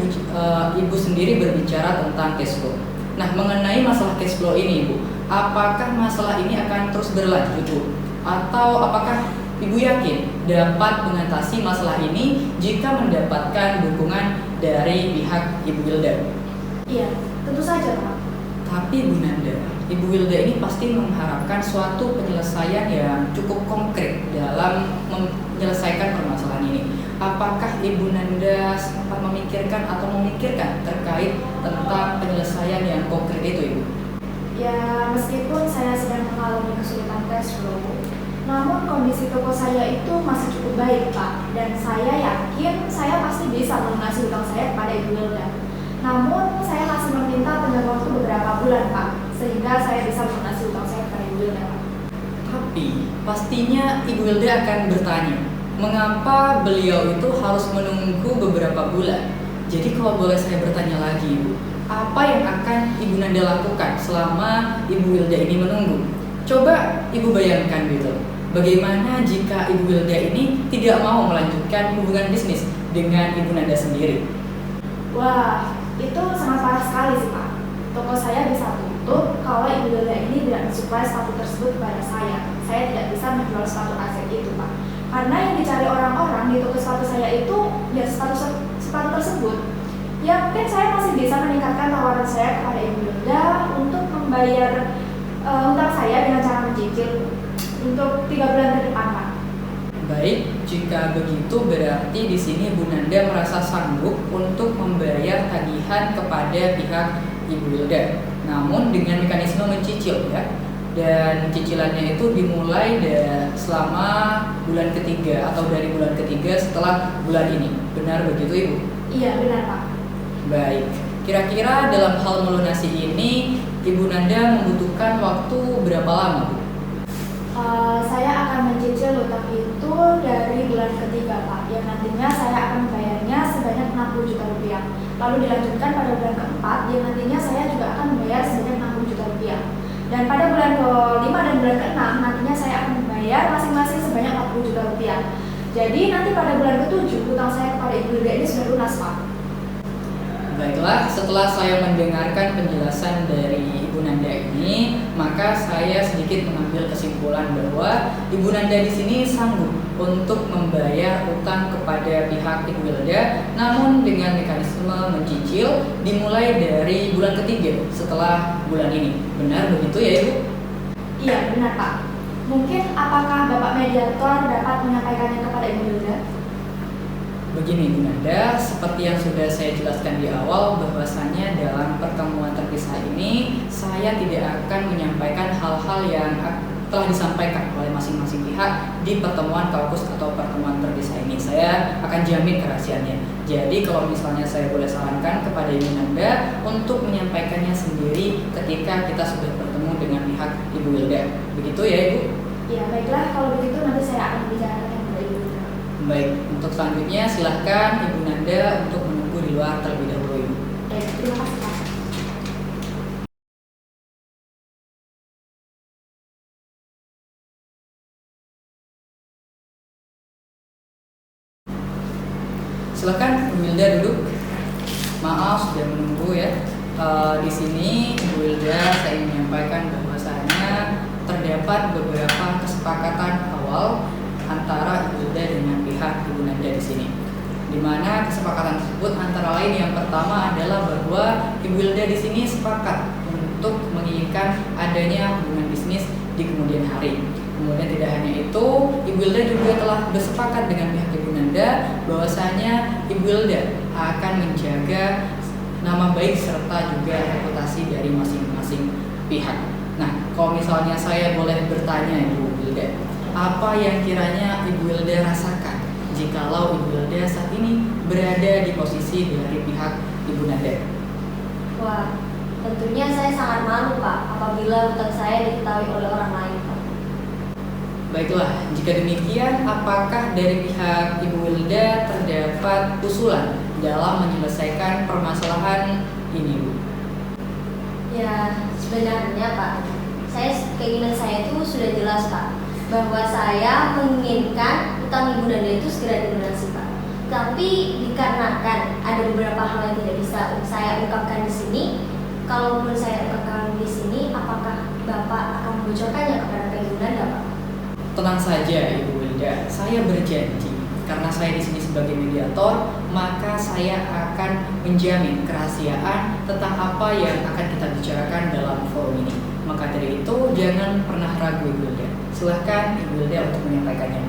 Ibu sendiri berbicara tentang cash flow. Nah, mengenai masalah cash flow ini Ibu, apakah masalah ini akan terus berlanjut Bu? Atau apakah Ibu yakin dapat mengatasi masalah ini jika mendapatkan dukungan dari pihak Ibu Wilda? Iya, tentu saja Pak. Tapi Bu Nanda, Ibu Wilda ini pasti mengharapkan suatu penyelesaian yang cukup konkret dalam menyelesaikan permasalahan ini. Apakah Ibu Nanda sempat memikirkan atau memikirkan terkait tentang penyelesaian yang konkret itu Ibu? Ya, meskipun saya sedang mengalami kesulitan cash flow, namun kondisi toko saya itu masih cukup baik Pak, dan saya yakin saya pasti bisa melunasi hutang saya kepada Ibu Wilda. Namun saya masih meminta tenggang waktu beberapa bulan Pak, sehingga saya bisa melunasi hutang saya kepada Ibu Wilda Pak. Tapi pastinya Ibu Wilda akan bertanya, mengapa beliau itu harus menunggu beberapa bulan? Jadi kalau boleh saya bertanya lagi Ibu, apa yang akan Ibu Nanda lakukan selama Ibu Wilda ini menunggu? Coba Ibu bayangkan gitu, bagaimana jika Ibu Wilda ini tidak mau melanjutkan hubungan bisnis dengan Ibu Nanda sendiri? Wah, itu sangat parah sekali sih Pak. Toko saya bisa tutup kalau Ibu Wilda ini tidak mensuplai sepatu tersebut kepada saya. Saya tidak bisa menjual sepatu aset itu Pak. Karena yang dicari orang-orang di toko sepatu saya itu ya sepatu tersebut. Ya mungkin saya masih bisa meningkatkan tawaran saya kepada Ibu Wilda untuk membayar hutang saya dengan cara mencicil untuk 3 bulan ke depan Pak. Baik, jika begitu berarti di sini Bu Nanda merasa sanggup untuk membayar tagihan kepada pihak Ibu Wilda. Namun dengan mekanisme mencicil ya. Dan cicilannya itu dimulai selama bulan ketiga atau dari bulan ketiga setelah bulan ini. Benar begitu Ibu? Iya benar Pak. Baik, kira-kira dalam hal melunasi ini Ibu Nanda membutuhkan waktu berapa lama Bu? Saya akan mencicil hutang itu dari bulan ketiga Pak, yang nantinya saya akan membayarnya sebanyak 60 juta rupiah. Lalu dilanjutkan pada bulan keempat, yang nantinya saya juga akan membayar sebanyak 60 juta rupiah. Dan pada bulan ke-5 dan bulan ke-6 nantinya saya akan membayar masing-masing sebanyak 40 juta rupiah. Jadi nanti pada bulan ke-7 hutang saya kepada Ibu Wilda ini sudah lunas Pak. Baiklah, setelah saya mendengarkan penjelasan dari Ibu Nanda ini, maka saya sedikit mengambil kesimpulan bahwa Ibu Nanda di sini sanggup untuk membayar utang kepada pihak Ibu Wilda, namun dengan mekanisme mencicil dimulai dari bulan ketiga setelah bulan ini. Benar begitu ya Ibu? Iya benar Pak. Mungkin apakah Bapak Mediator dapat menyampaikannya kepada Ibu Wilda? Begini Bu Nanda, seperti yang sudah saya jelaskan di awal bahwasanya dalam pertemuan terpisah ini saya tidak akan menyampaikan hal-hal yang telah disampaikan oleh masing-masing pihak di pertemuan kaukus atau pertemuan terpisah ini. Saya akan jamin kerahasiaannya. Jadi kalau misalnya saya boleh sarankan kepada Ibu Nanda untuk menyampaikannya sendiri ketika kita sudah bertemu dengan pihak Ibu Wilda. Begitu ya Ibu? Ya baiklah, kalau begitu nanti saya akan membicarakan kepada Ibu Wilda. Baik, untuk selanjutnya silahkan Ibu Nanda untuk menunggu di luar terlebih dahulu Ibu. Baik, terima kasih Pak. maaf sudah menunggu ya. Di sini Ibu Wilda saya ingin menyampaikan bahwasanya terdapat beberapa kesepakatan awal antara Ibu Wilda dengan pihak Ibu Nanda di sini. Di mana kesepakatan tersebut antara lain yang pertama adalah bahwa Ibu Wilda di sini sepakat untuk menginginkan adanya hubungan bisnis di kemudian hari. Kemudian tidak hanya itu, Ibu Wilda juga telah bersepakat dengan pihak Ibu Nanda bahwasanya Ibu Wilda akan menjaga nama baik serta juga reputasi dari masing-masing pihak. Nah, kalau misalnya saya boleh bertanya Ibu Wilda, apa yang kiranya Ibu Wilda rasakan jikalau Ibu Wilda saat ini berada di posisi dari pihak Ibu Nanda? Wah, tentunya saya sangat malu Pak apabila hutang saya diketahui oleh orang lain Pak. Baiklah, jika demikian, apakah dari pihak Ibu Wilda terdapat usulan dalam menyelesaikan permasalahan ini, Bu? Ya, sebenarnya Pak, keinginan saya itu sudah jelas Pak, bahwa saya menginginkan utang Ibu Nanda itu segera dilunasi Pak. Tapi dikarenakan ada beberapa hal yang tidak bisa saya ungkapkan di sini, kalaupun saya ungkapkan di sini, apakah Bapak akan membocorkannya kepada Ibu Nanda Pak? Tenang saja Ibu Wilda, saya berjanji karena saya di sini sebagai mediator, maka saya akan menjamin kerahasiaan tentang apa yang akan kita bicarakan dalam forum ini. Maka dari itu jangan pernah ragu Ibu Wilda. Silahkan Ibu Wilda untuk menyampaikannya.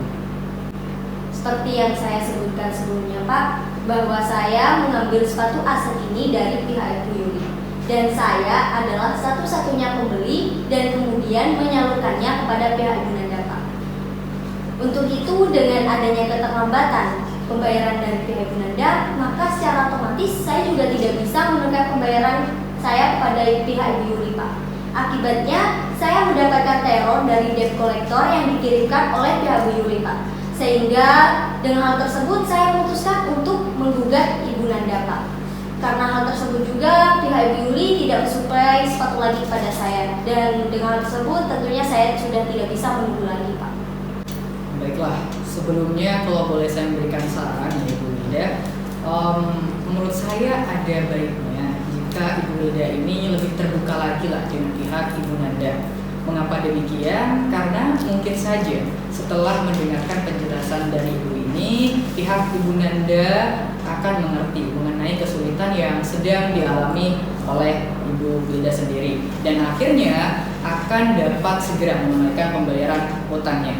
Seperti yang saya sebutkan sebelumnya Pak, bahwa saya mengambil sepatu aset ini dari pihak Ibu Yuli. Dan saya adalah satu-satunya pembeli dan kemudian menyalurkannya kepada pihak Ibu Nanda Pak. Untuk itu dengan adanya keterlambatan pembayaran dari pihak Ibu Nanda, maka secara otomatis saya juga tidak bisa menunaikan pembayaran saya kepada pihak Ibu Yuli Pak. Akibatnya saya mendapatkan teror dari debt collector yang dikirimkan oleh pihak Ibu Yuli Pak. Sehingga dengan hal tersebut saya memutuskan untuk menggugat Ibu Nanda Pak. Karena hal tersebut juga pihak Ibu Yuli tidak mensuplai sepatu lagi kepada saya. Dan dengan hal tersebut tentunya saya sudah tidak bisa menunggu lagi Pak. Baiklah, sebelumnya kalau boleh saya memberikan saran ya Ibu Wilda, menurut saya ada baiknya jika Ibu Wilda ini lebih terbuka lagi lah dengan pihak Ibu Nanda. Mengapa demikian? Karena mungkin saja setelah mendengarkan penjelasan dari Ibu ini, pihak Ibu Nanda akan mengerti mengenai kesulitan yang sedang dialami oleh Ibu Wilda sendiri dan akhirnya akan dapat segera menunaikan pembayaran utangnya.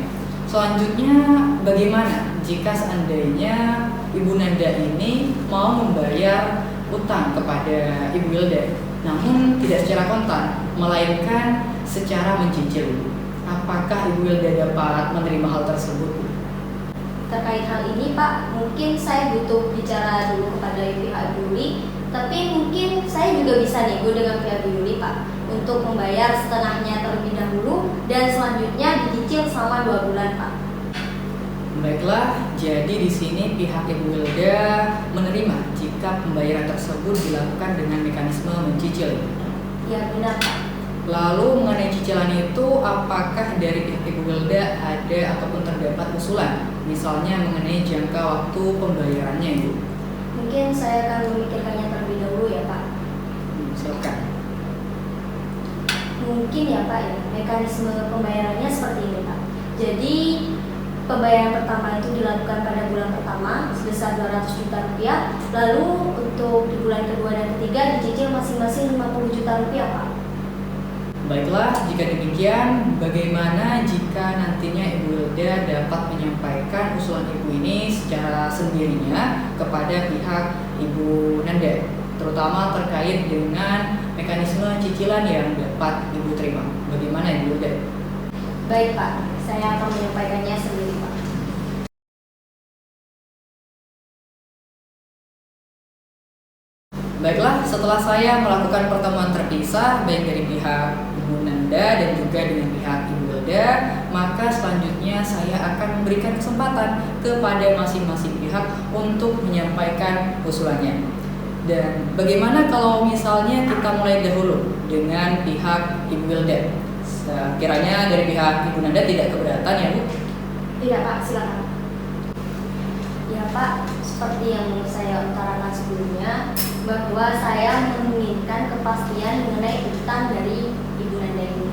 Selanjutnya, bagaimana jika seandainya Ibu Nanda ini mau membayar utang kepada Ibu Wilda, namun tidak secara kontan, melainkan secara mencicil? Apakah Ibu Wilda dapat menerima hal tersebut? Terkait hal ini Pak, mungkin saya butuh bicara dulu kepada pihak Ibu Yuli, tapi mungkin saya juga bisa nego dengan pihak Ibu Yuli Pak untuk membayar setengahnya terlebih dahulu dan selanjutnya dicicil selama 2 bulan Pak. Baiklah, jadi di sini pihak Ibu Wilda menerima jika pembayaran tersebut dilakukan dengan mekanisme mencicil. Ya benar Pak. Lalu mengenai cicilan itu, apakah dari pihak Ibu Wilda ada ataupun terdapat usulan, misalnya mengenai jangka waktu pembayarannya Ibu? Mungkin saya akan memikirkannya terlebih dahulu ya Pak. Silakan. Mungkin ya Pak ya, mekanisme pembayarannya seperti ini Pak. Jadi pembayaran pertama itu dilakukan pada bulan pertama sebesar 200 juta rupiah. Lalu untuk di bulan kedua dan ketiga dicicil masing-masing 50 juta rupiah Pak. Baiklah, jika demikian, bagaimana jika nantinya Ibu Wilda dapat menyampaikan usulan Ibu ini secara sendirinya kepada pihak Ibu Nanda, terutama terkait dengan mekanisme cicilan yang dapat Ibu terima? Bagaimana Ibu Wilda? Baik Pak, saya akan menyampaikannya sendiri Pak. Baiklah, setelah saya melakukan pertemuan terpisah baik dari pihak Ibu Nanda dan juga dengan pihak Ibu Wilda, maka selanjutnya saya akan memberikan kesempatan kepada masing-masing pihak untuk menyampaikan usulannya. Dan bagaimana kalau misalnya kita mulai dahulu dengan pihak Ibu Wilda? Kiranya dari pihak Ibu Nanda tidak keberatan ya Bu? Tidak Pak, silakan. Ya Pak, seperti yang saya utarakan sebelumnya, bahwa saya menginginkan kepastian mengenai utang dari Ibu Nanda ini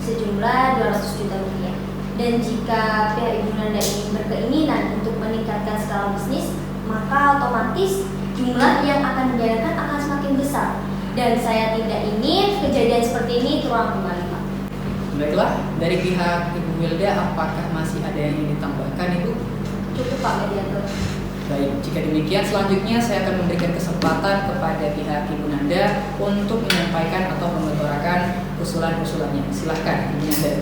sejumlah 200 juta rupiah. Dan jika pihak Ibu Nanda ini berkeinginan untuk meningkatkan skala bisnis, maka otomatis jumlah yang akan dibayarkan akan semakin besar. Dan saya tidak ingin kejadian seperti ini terulang kembali, Pak. Baiklah, dari pihak Ibu Wilda apakah masih ada yang ingin ditambahkan, Ibu? Cukup, Pak Mediator. Baik, jika demikian selanjutnya saya akan memberikan kesempatan kepada pihak Ibu Nanda untuk menyampaikan atau mengutarakan usulan-usulannya. Silahkan, Ibu Nanda.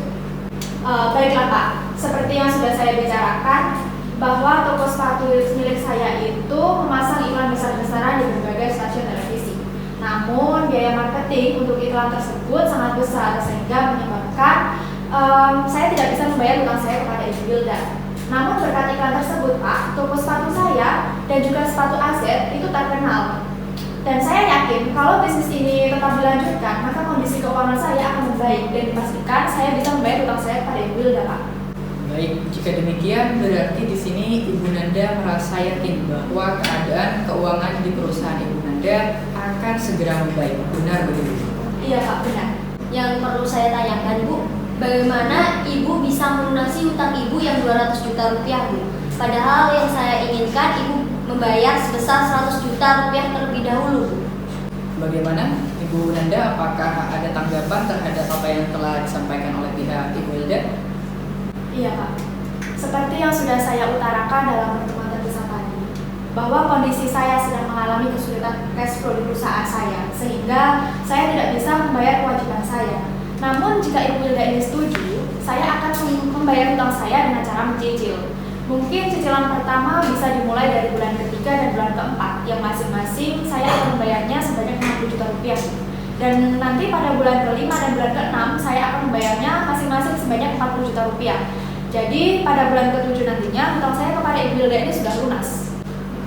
Baiklah Pak, seperti yang sudah saya bicarakan, bahwa toko sepatu milik saya itu memasang iklan besar-besaran di berbagai stasiun televisi. Namun biaya marketing untuk iklan tersebut sangat besar sehingga menyebabkan saya tidak bisa membayar utang saya kepada Ibu Wilda. Namun berkat iklan tersebut Pak, toko sepatu saya dan juga sepatu aset itu terkenal. Dan saya yakin kalau bisnis ini tetap dilanjutkan, maka kondisi keuangan saya akan membaik dan dipastikan saya bisa membayar utang saya kepada Ibu Wilda, Pak. Baik, jika demikian berarti di sini Ibu Nanda merasa yakin bahwa keadaan keuangan di perusahaan Ibu Nanda akan segera membaik. Benar begitu? Iya Pak, benar. Yang perlu saya tanyakan, Bu, bagaimana Ibu bisa melunasi utang Ibu yang 200 juta rupiah, Bu? Padahal yang saya inginkan Ibu membayar sebesar 100 juta rupiah terlebih dahulu, Bu. Bagaimana Ibu Nanda, apakah ada tanggapan terhadap apa yang telah disampaikan oleh pihak Ibu Wilda? Iya Pak, seperti yang sudah saya utarakan dalam pertemuan terpisah tadi, bahwa kondisi saya sedang mengalami kesulitan cash flow di perusahaan saya, sehingga saya tidak bisa membayar kewajiban saya. Namun jika Ibu Wilda ini setuju, saya akan membayar utang saya dengan cara mencicil. Mungkin cicilan pertama bisa dimulai dari bulan ketiga dan bulan keempat, yang masing-masing saya akan membayarnya sebanyak 60 juta rupiah. Dan nanti pada bulan kelima dan bulan keenam saya akan membayarnya masing-masing sebanyak 40 juta rupiah. Jadi pada bulan ketujuh nantinya utang saya kepada Ibu Wilda ini sudah lunas.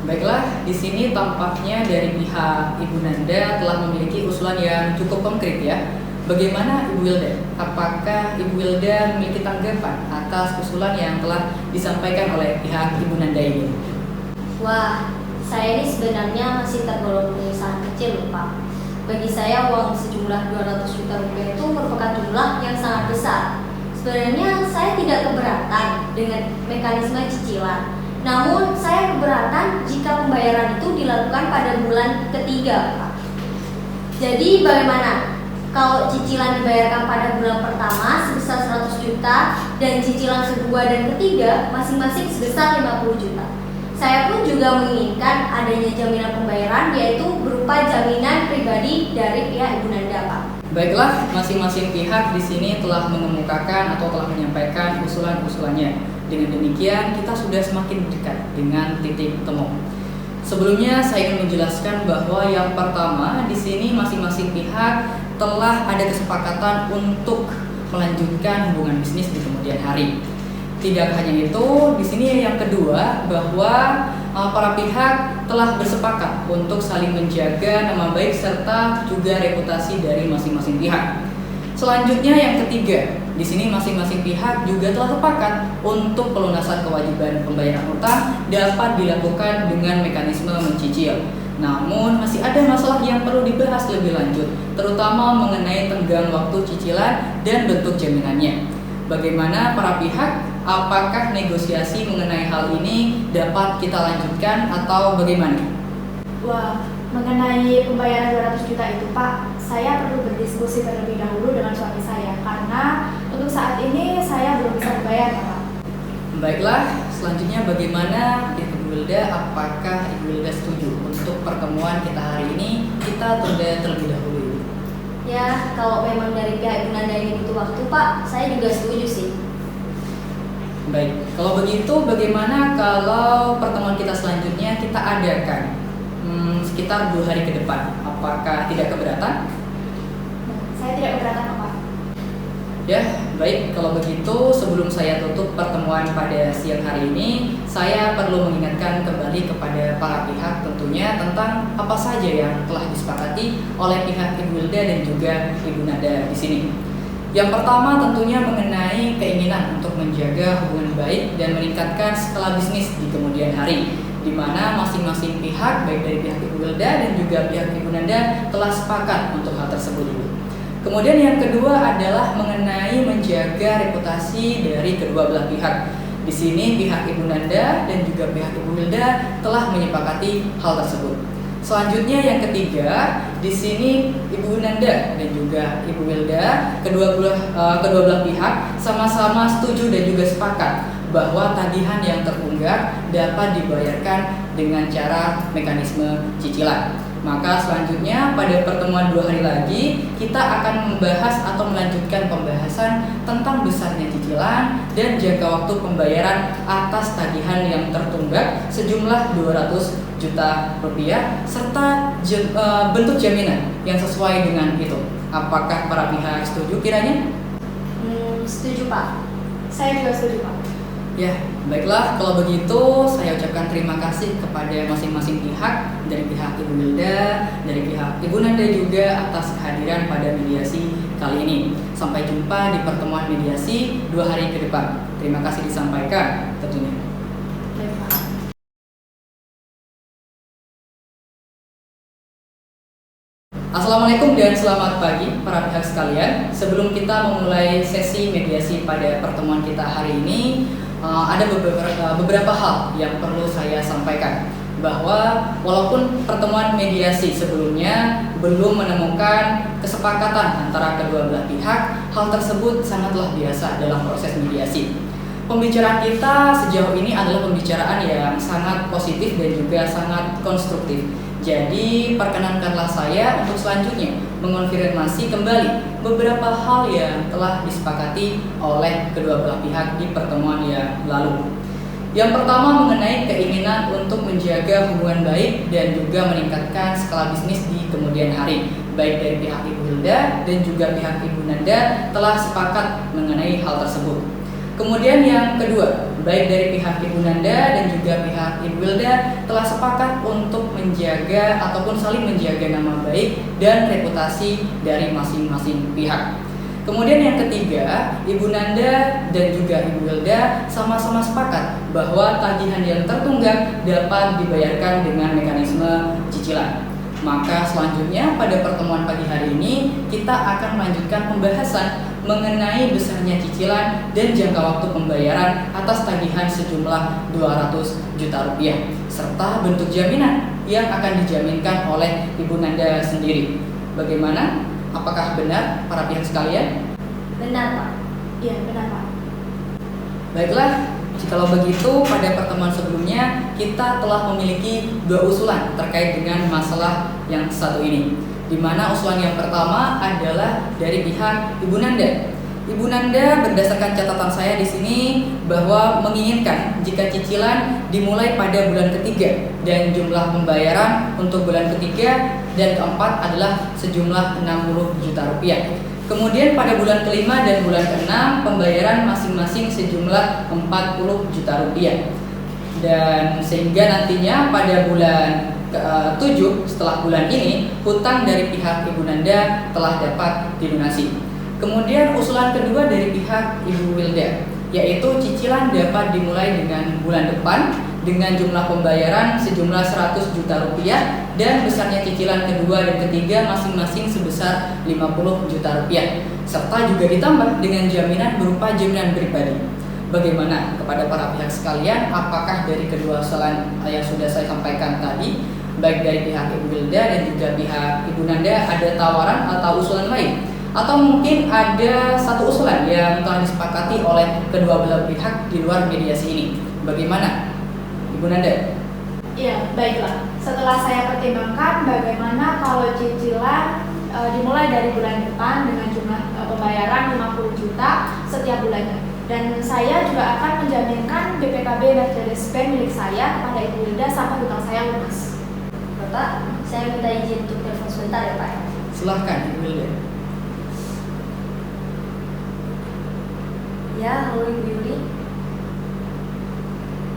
Baiklah, di sini tampaknya dari pihak Ibu Nanda telah memiliki usulan yang cukup konkret ya. Bagaimana Ibu Wilda? Apakah Ibu Wilda memiliki tanggapan atas usulan yang telah disampaikan oleh pihak Ibu Nanda ini? Wah, saya ini sebenarnya masih tergolong pengusaha kecil, loh, Pak. Bagi saya uang sejumlah 200 juta rupiah itu merupakan jumlah yang sangat besar. Sebenarnya saya tidak keberatan dengan mekanisme cicilan. Namun saya keberatan jika pembayaran itu dilakukan pada bulan ketiga, Pak. Jadi bagaimana kalau cicilan dibayarkan pada bulan pertama sebesar 100 juta dan cicilan kedua dan ketiga masing-masing sebesar 50 juta? Saya pun juga menginginkan adanya jaminan pembayaran, yaitu berupa jaminan pribadi dari pihak Ibu Nanda, Pak. Baiklah, masing-masing pihak di sini telah mengemukakan atau telah menyampaikan usulan-usulannya. Dengan demikian, kita sudah semakin dekat dengan titik temu. Sebelumnya, saya ingin menjelaskan bahwa yang pertama di sini masing-masing pihak telah ada kesepakatan untuk melanjutkan hubungan bisnis di kemudian hari. Tidak hanya itu, di sini yang kedua bahwa para pihak telah bersepakat untuk saling menjaga nama baik serta juga reputasi dari masing-masing pihak. Selanjutnya yang ketiga, di sini masing-masing pihak juga telah sepakat untuk pelunasan kewajiban pembayaran utang dapat dilakukan dengan mekanisme mencicil. Namun masih ada masalah yang perlu dibahas lebih lanjut, terutama mengenai tenggang waktu cicilan dan bentuk jaminannya. Bagaimana para pihak? Apakah negosiasi mengenai hal ini dapat kita lanjutkan atau bagaimana? Wah, mengenai pembayaran 200 juta itu Pak, saya perlu berdiskusi terlebih dahulu dengan suami saya karena untuk saat ini saya belum bisa membayar, Pak. Baiklah, selanjutnya bagaimana Ibu Wilda? Apakah Ibu Wilda setuju untuk pertemuan kita hari ini kita tunda terlebih dahulu? Ya, kalau memang dari pihak Ibu Nanda ini butuh waktu, Pak, saya juga setuju sih. Baik, kalau begitu bagaimana kalau pertemuan kita selanjutnya kita adakan sekitar 2 hari ke depan? Apakah tidak keberatan? Saya tidak keberatan, Pak. Ya, baik, kalau begitu sebelum saya tutup pertemuan pada siang hari ini, saya perlu mengingatkan kembali kepada para pihak tentunya tentang apa saja yang telah disepakati oleh pihak Ibu Wilda dan juga Ibu Nanda di sini. Yang pertama tentunya mengenai keinginan untuk menjaga hubungan baik dan meningkatkan skala bisnis di kemudian hari. di mana masing-masing pihak, baik dari pihak Ibu Wilda dan juga pihak Ibu Nanda telah sepakat untuk hal tersebut, Ibu. Kemudian yang kedua adalah mengenai menjaga reputasi dari kedua belah pihak. Di sini pihak Ibu Nanda dan juga pihak Ibu Wilda telah menyepakati hal tersebut. Selanjutnya yang ketiga, di sini Ibu Nanda dan juga Ibu Wilda, kedua belah pihak sama-sama setuju dan juga sepakat bahwa tagihan yang tertunggak dapat dibayarkan dengan cara mekanisme cicilan. Maka selanjutnya pada pertemuan 2 hari lagi kita akan membahas atau melanjutkan pembahasan tentang besarnya cicilan dan jangka waktu pembayaran atas tagihan yang tertunggak sejumlah 200 juta rupiah serta bentuk jaminan yang sesuai dengan itu. Apakah para pihak setuju kiranya? Setuju Pak. Saya juga setuju, Pak. Ya, baiklah kalau begitu saya ucapkan terima kasih kepada masing-masing pihak, dari pihak Ibu Wilda, dari pihak Ibu Nanda juga atas kehadiran pada mediasi kali ini. Sampai jumpa di pertemuan mediasi 2 hari ke depan. Terima kasih disampaikan tentunya. Baik, Pak. Assalamualaikum dan selamat pagi para pihak sekalian. Sebelum kita memulai sesi mediasi pada pertemuan kita hari ini, ada beberapa hal yang perlu saya sampaikan, bahwa walaupun pertemuan mediasi sebelumnya belum menemukan kesepakatan antara kedua belah pihak, hal tersebut sangatlah biasa dalam proses mediasi. Pembicaraan kita sejauh ini adalah pembicaraan yang sangat positif dan juga sangat konstruktif. Jadi perkenankanlah saya untuk selanjutnya mengonfirmasi kembali beberapa hal yang telah disepakati oleh kedua belah pihak di pertemuan yang lalu. Yang pertama mengenai keinginan untuk menjaga hubungan baik dan juga meningkatkan skala bisnis di kemudian hari. Baik dari pihak Ibu Wilda dan juga pihak Ibu Nanda telah sepakat mengenai hal tersebut. Kemudian yang kedua, baik dari pihak Ibu Nanda dan juga pihak Ibu Wilda telah sepakat untuk menjaga ataupun saling menjaga nama baik dan reputasi dari masing-masing pihak. Kemudian yang ketiga, Ibu Nanda dan juga Ibu Wilda sama-sama sepakat bahwa tagihan yang tertunggak dapat dibayarkan dengan mekanisme cicilan. Maka selanjutnya pada pertemuan pagi hari ini kita akan melanjutkan pembahasan mengenai besarnya cicilan dan jangka waktu pembayaran atas tagihan sejumlah 200 juta rupiah serta bentuk jaminan yang akan dijaminkan oleh Ibu Nanda sendiri. Bagaimana? Apakah benar para pihak sekalian? Benar Pak. Iya, benar, Pak. Baiklah, kalau begitu pada pertemuan sebelumnya kita telah memiliki 2 usulan terkait dengan masalah yang satu ini, di mana usulan yang pertama adalah dari pihak Ibu Nanda. Ibu Nanda berdasarkan catatan saya di sini bahwa menginginkan jika cicilan dimulai pada bulan ketiga dan jumlah pembayaran untuk bulan ketiga dan keempat adalah sejumlah 60 juta rupiah. Kemudian pada bulan kelima dan bulan keenam pembayaran masing-masing sejumlah 40 juta rupiah. Dan sehingga nantinya pada bulan ke-7 setelah bulan ini hutang dari pihak Ibu Nanda telah dapat dilunasi. Kemudian usulan kedua dari pihak Ibu Wilda, yaitu cicilan dapat dimulai dengan bulan depan dengan jumlah pembayaran sejumlah 100 juta rupiah dan besarnya cicilan kedua dan ketiga masing-masing sebesar 50 juta rupiah serta juga ditambah dengan jaminan berupa jaminan pribadi. Bagaimana kepada para pihak sekalian, apakah dari kedua usulan yang sudah saya sampaikan tadi, baik dari pihak Ibu Wilda dan juga pihak Ibu Nanda, ada tawaran atau usulan lain? Atau mungkin ada satu usulan yang telah disepakati oleh kedua belah pihak di luar mediasi ini? Bagaimana Ibu Nanda? Iya, baiklah. Setelah saya pertimbangkan bagaimana kalau cicilan dimulai dari bulan depan dengan jumlah pembayaran 50 juta setiap bulannya. Dan saya juga akan menjaminkan BPKB Mercedes Bank milik saya kepada Ibu Wilda sampai hutang saya lunas. Bapak, saya minta izin untuk telepon sebentar ya Pak. Silahkan Ibu Wilda. Ya, halo Ibu Yuli.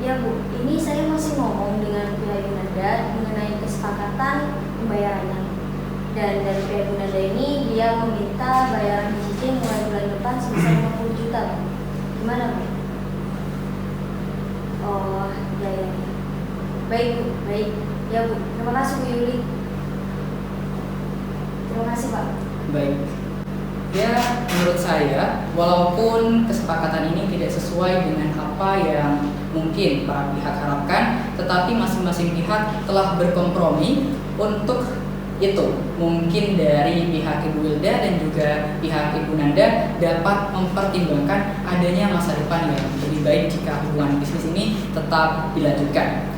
Ya Bu, ini saya masih ngomong dengan pihak Ibu Nanda mengenai kesepakatan pembayarannya. Dan dari pihak Ibu Nanda ini dia meminta bayaran cicil mulai bulan depan sebesar 50 juta Pak. Gimana Pak? Oh, ya. Baik Bu, baik. Ya Bu, terima kasih Bu Yuli. Terima kasih Pak. Baik. Ya, menurut saya, walaupun kesepakatan ini tidak sesuai dengan apa yang mungkin para pihak harapkan, tetapi masing-masing pihak telah berkompromi untuk itu. Mungkin dari pihak Ibu Wilda dan juga pihak Ibu Nanda dapat mempertimbangkan adanya masa depan yang lebih baik jika hubungan bisnis ini tetap dilanjutkan.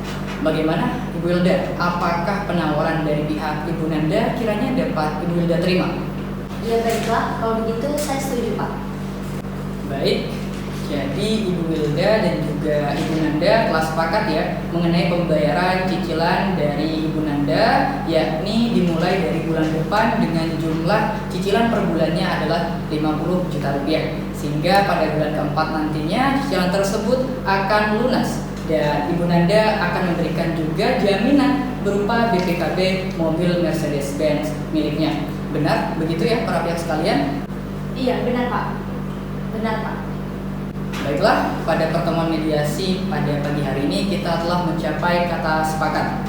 Bagaimana Ibu Wilda? Apakah penawaran dari pihak Ibu Nanda kiranya dapat Ibu Wilda terima? Ya baiklah, kalau begitu saya setuju Pak. Baik, jadi Ibu Wilda dan juga Ibu Nanda telah sepakat ya mengenai pembayaran cicilan dari Ibu Nanda, yakni dimulai dari bulan depan dengan jumlah cicilan per bulannya adalah 50 juta rupiah, sehingga pada bulan keempat nantinya cicilan tersebut akan lunas dan Ibu Nanda akan memberikan juga jaminan berupa BPKB mobil Mercedes-Benz miliknya. Benar begitu ya para pihak sekalian? Iya benar Pak. Benar Pak. Baiklah, pada pertemuan mediasi pada pagi hari ini kita telah mencapai kata sepakat,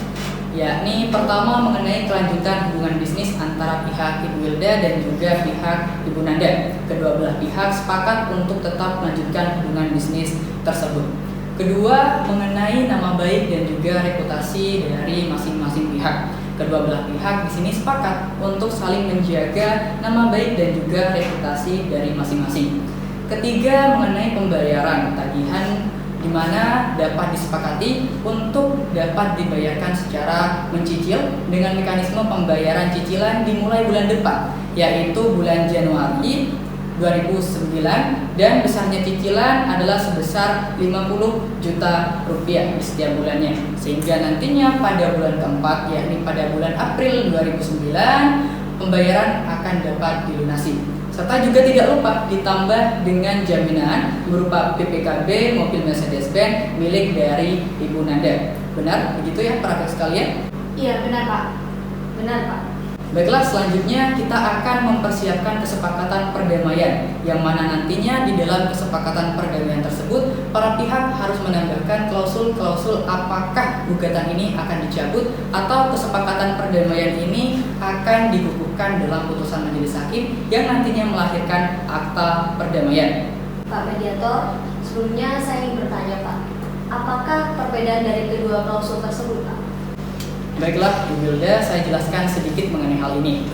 yakni pertama mengenai kelanjutan hubungan bisnis antara pihak Ibu Wilda dan juga pihak Ibu Nanda. Kedua belah pihak sepakat untuk tetap melanjutkan hubungan bisnis tersebut. Kedua, mengenai nama baik dan juga reputasi dari masing-masing pihak. Kedua belah pihak di sini sepakat untuk saling menjaga nama baik dan juga reputasi dari masing-masing. Ketiga, mengenai pembayaran tagihan di mana dapat disepakati untuk dapat dibayarkan secara mencicil dengan mekanisme pembayaran cicilan dimulai bulan depan, yaitu bulan Januari 2009, dan besarnya cicilan adalah sebesar 50 juta rupiah di setiap bulannya, sehingga nantinya pada bulan keempat, yakni pada bulan April 2009, pembayaran akan dapat dilunasi. Serta juga tidak lupa ditambah dengan jaminan berupa BPKB mobil Mercedes-Benz milik dari Ibu Nanda. Benar begitu ya para pihak sekalian? Iya benar Pak. Benar Pak. Baiklah, selanjutnya kita akan mempersiapkan kesepakatan perdamaian, yang mana nantinya di dalam kesepakatan perdamaian tersebut para pihak harus menambahkan klausul-klausul apakah gugatan ini akan dicabut atau kesepakatan perdamaian ini akan dikukuhkan dalam putusan majelis hakim yang nantinya melahirkan akta perdamaian. Pak Mediator, sebelumnya saya ingin bertanya Pak, apakah perbedaan dari kedua klausul tersebut Pak? Baiklah, Ibu Wilda, saya jelaskan sedikit mengenai hal ini.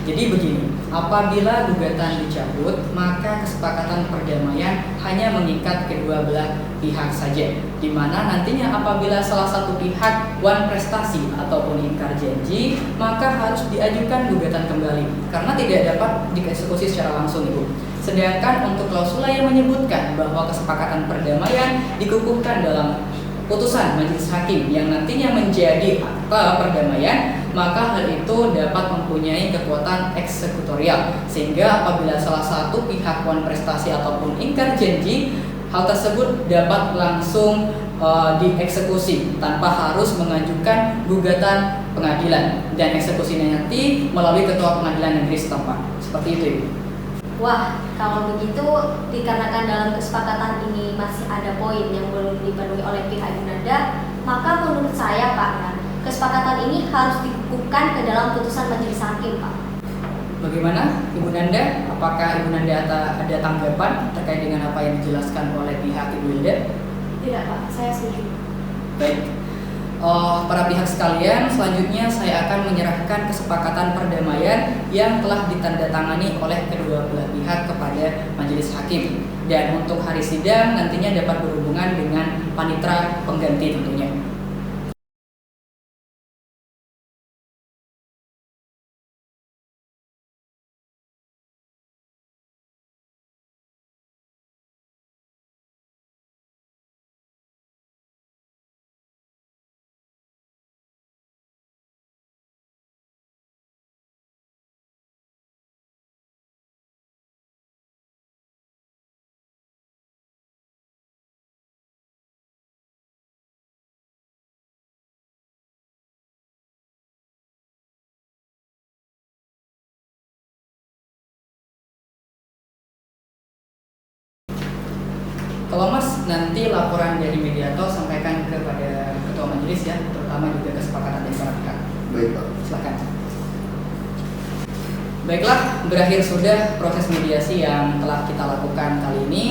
Jadi begini, apabila gugatan dicabut, maka kesepakatan perdamaian hanya mengikat kedua belah pihak saja, di mana nantinya apabila salah satu pihak wan prestasi ataupun ingkar janji, maka harus diajukan gugatan kembali karena tidak dapat dieksekusi secara langsung, Ibu. Sedangkan untuk klausula yang menyebutkan bahwa kesepakatan perdamaian dikukuhkan dalam putusan majelis hakim yang nantinya menjadi akta perdamaian, maka hal itu dapat mempunyai kekuatan eksekutorial, sehingga apabila salah satu pihak wan prestasi ataupun ingkar janji, hal tersebut dapat langsung dieksekusi tanpa harus mengajukan gugatan pengadilan, dan eksekusinya nanti melalui ketua pengadilan negeri setempat. Seperti itu, Ibu. Wah, kalau begitu dikarenakan dalam kesepakatan ini masih ada poin yang belum dipenuhi oleh pihak Ibu Nanda, maka menurut saya Pak, ya, kesepakatan ini harus dikukuhkan ke dalam putusan majelis hakim Pak. Bagaimana Ibu Nanda? Apakah Ibu Nanda ada tanggapan terkait dengan apa yang dijelaskan oleh pihak Ibu Wilda? Tidak Pak, saya setuju. Baik. Para pihak sekalian, selanjutnya saya akan menyerahkan kesepakatan perdamaian yang telah ditandatangani oleh kedua belah pihak kepada majelis hakim. Dan untuk hari sidang nantinya dapat berhubungan dengan panitera pengganti tentunya. Kalau Mas nanti laporan dari mediator sampaikan kepada ketua majelis menulis ya, terutama juga kesepakatan dari para pihak. Baik Pak. Silakan. Baiklah, berakhir sudah proses mediasi yang telah kita lakukan kali ini.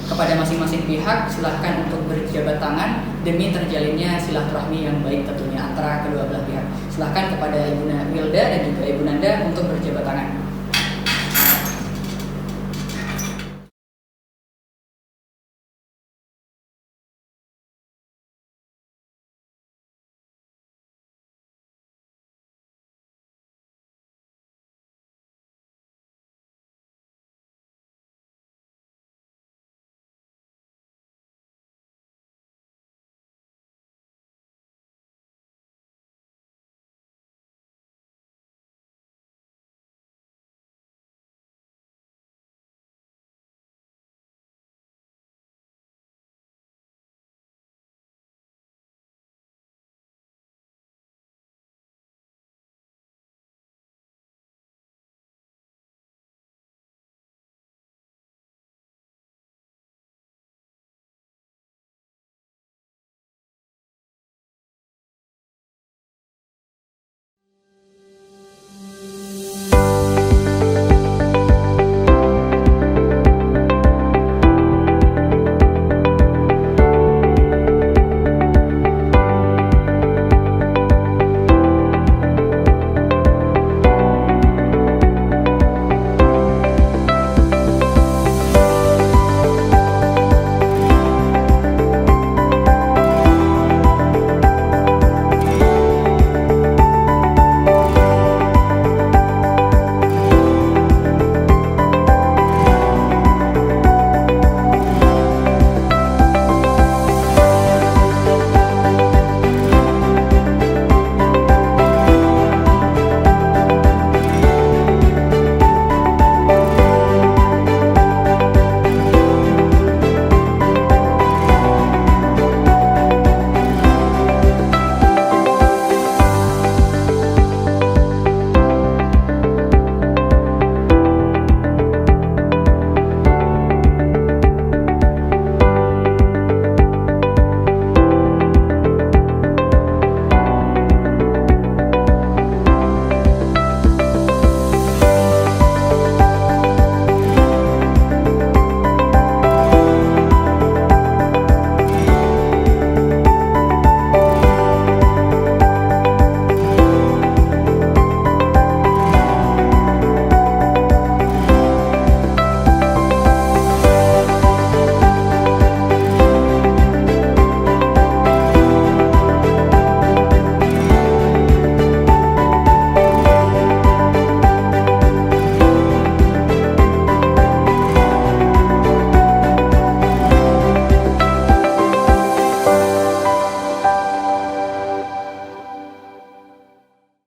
Kepada masing-masing pihak, silahkan untuk berjabat tangan demi terjalinnya silaturahmi yang baik tentunya antara kedua belah pihak. Silahkan kepada Ibu Wilda dan juga Ibu Nanda untuk berjabat tangan.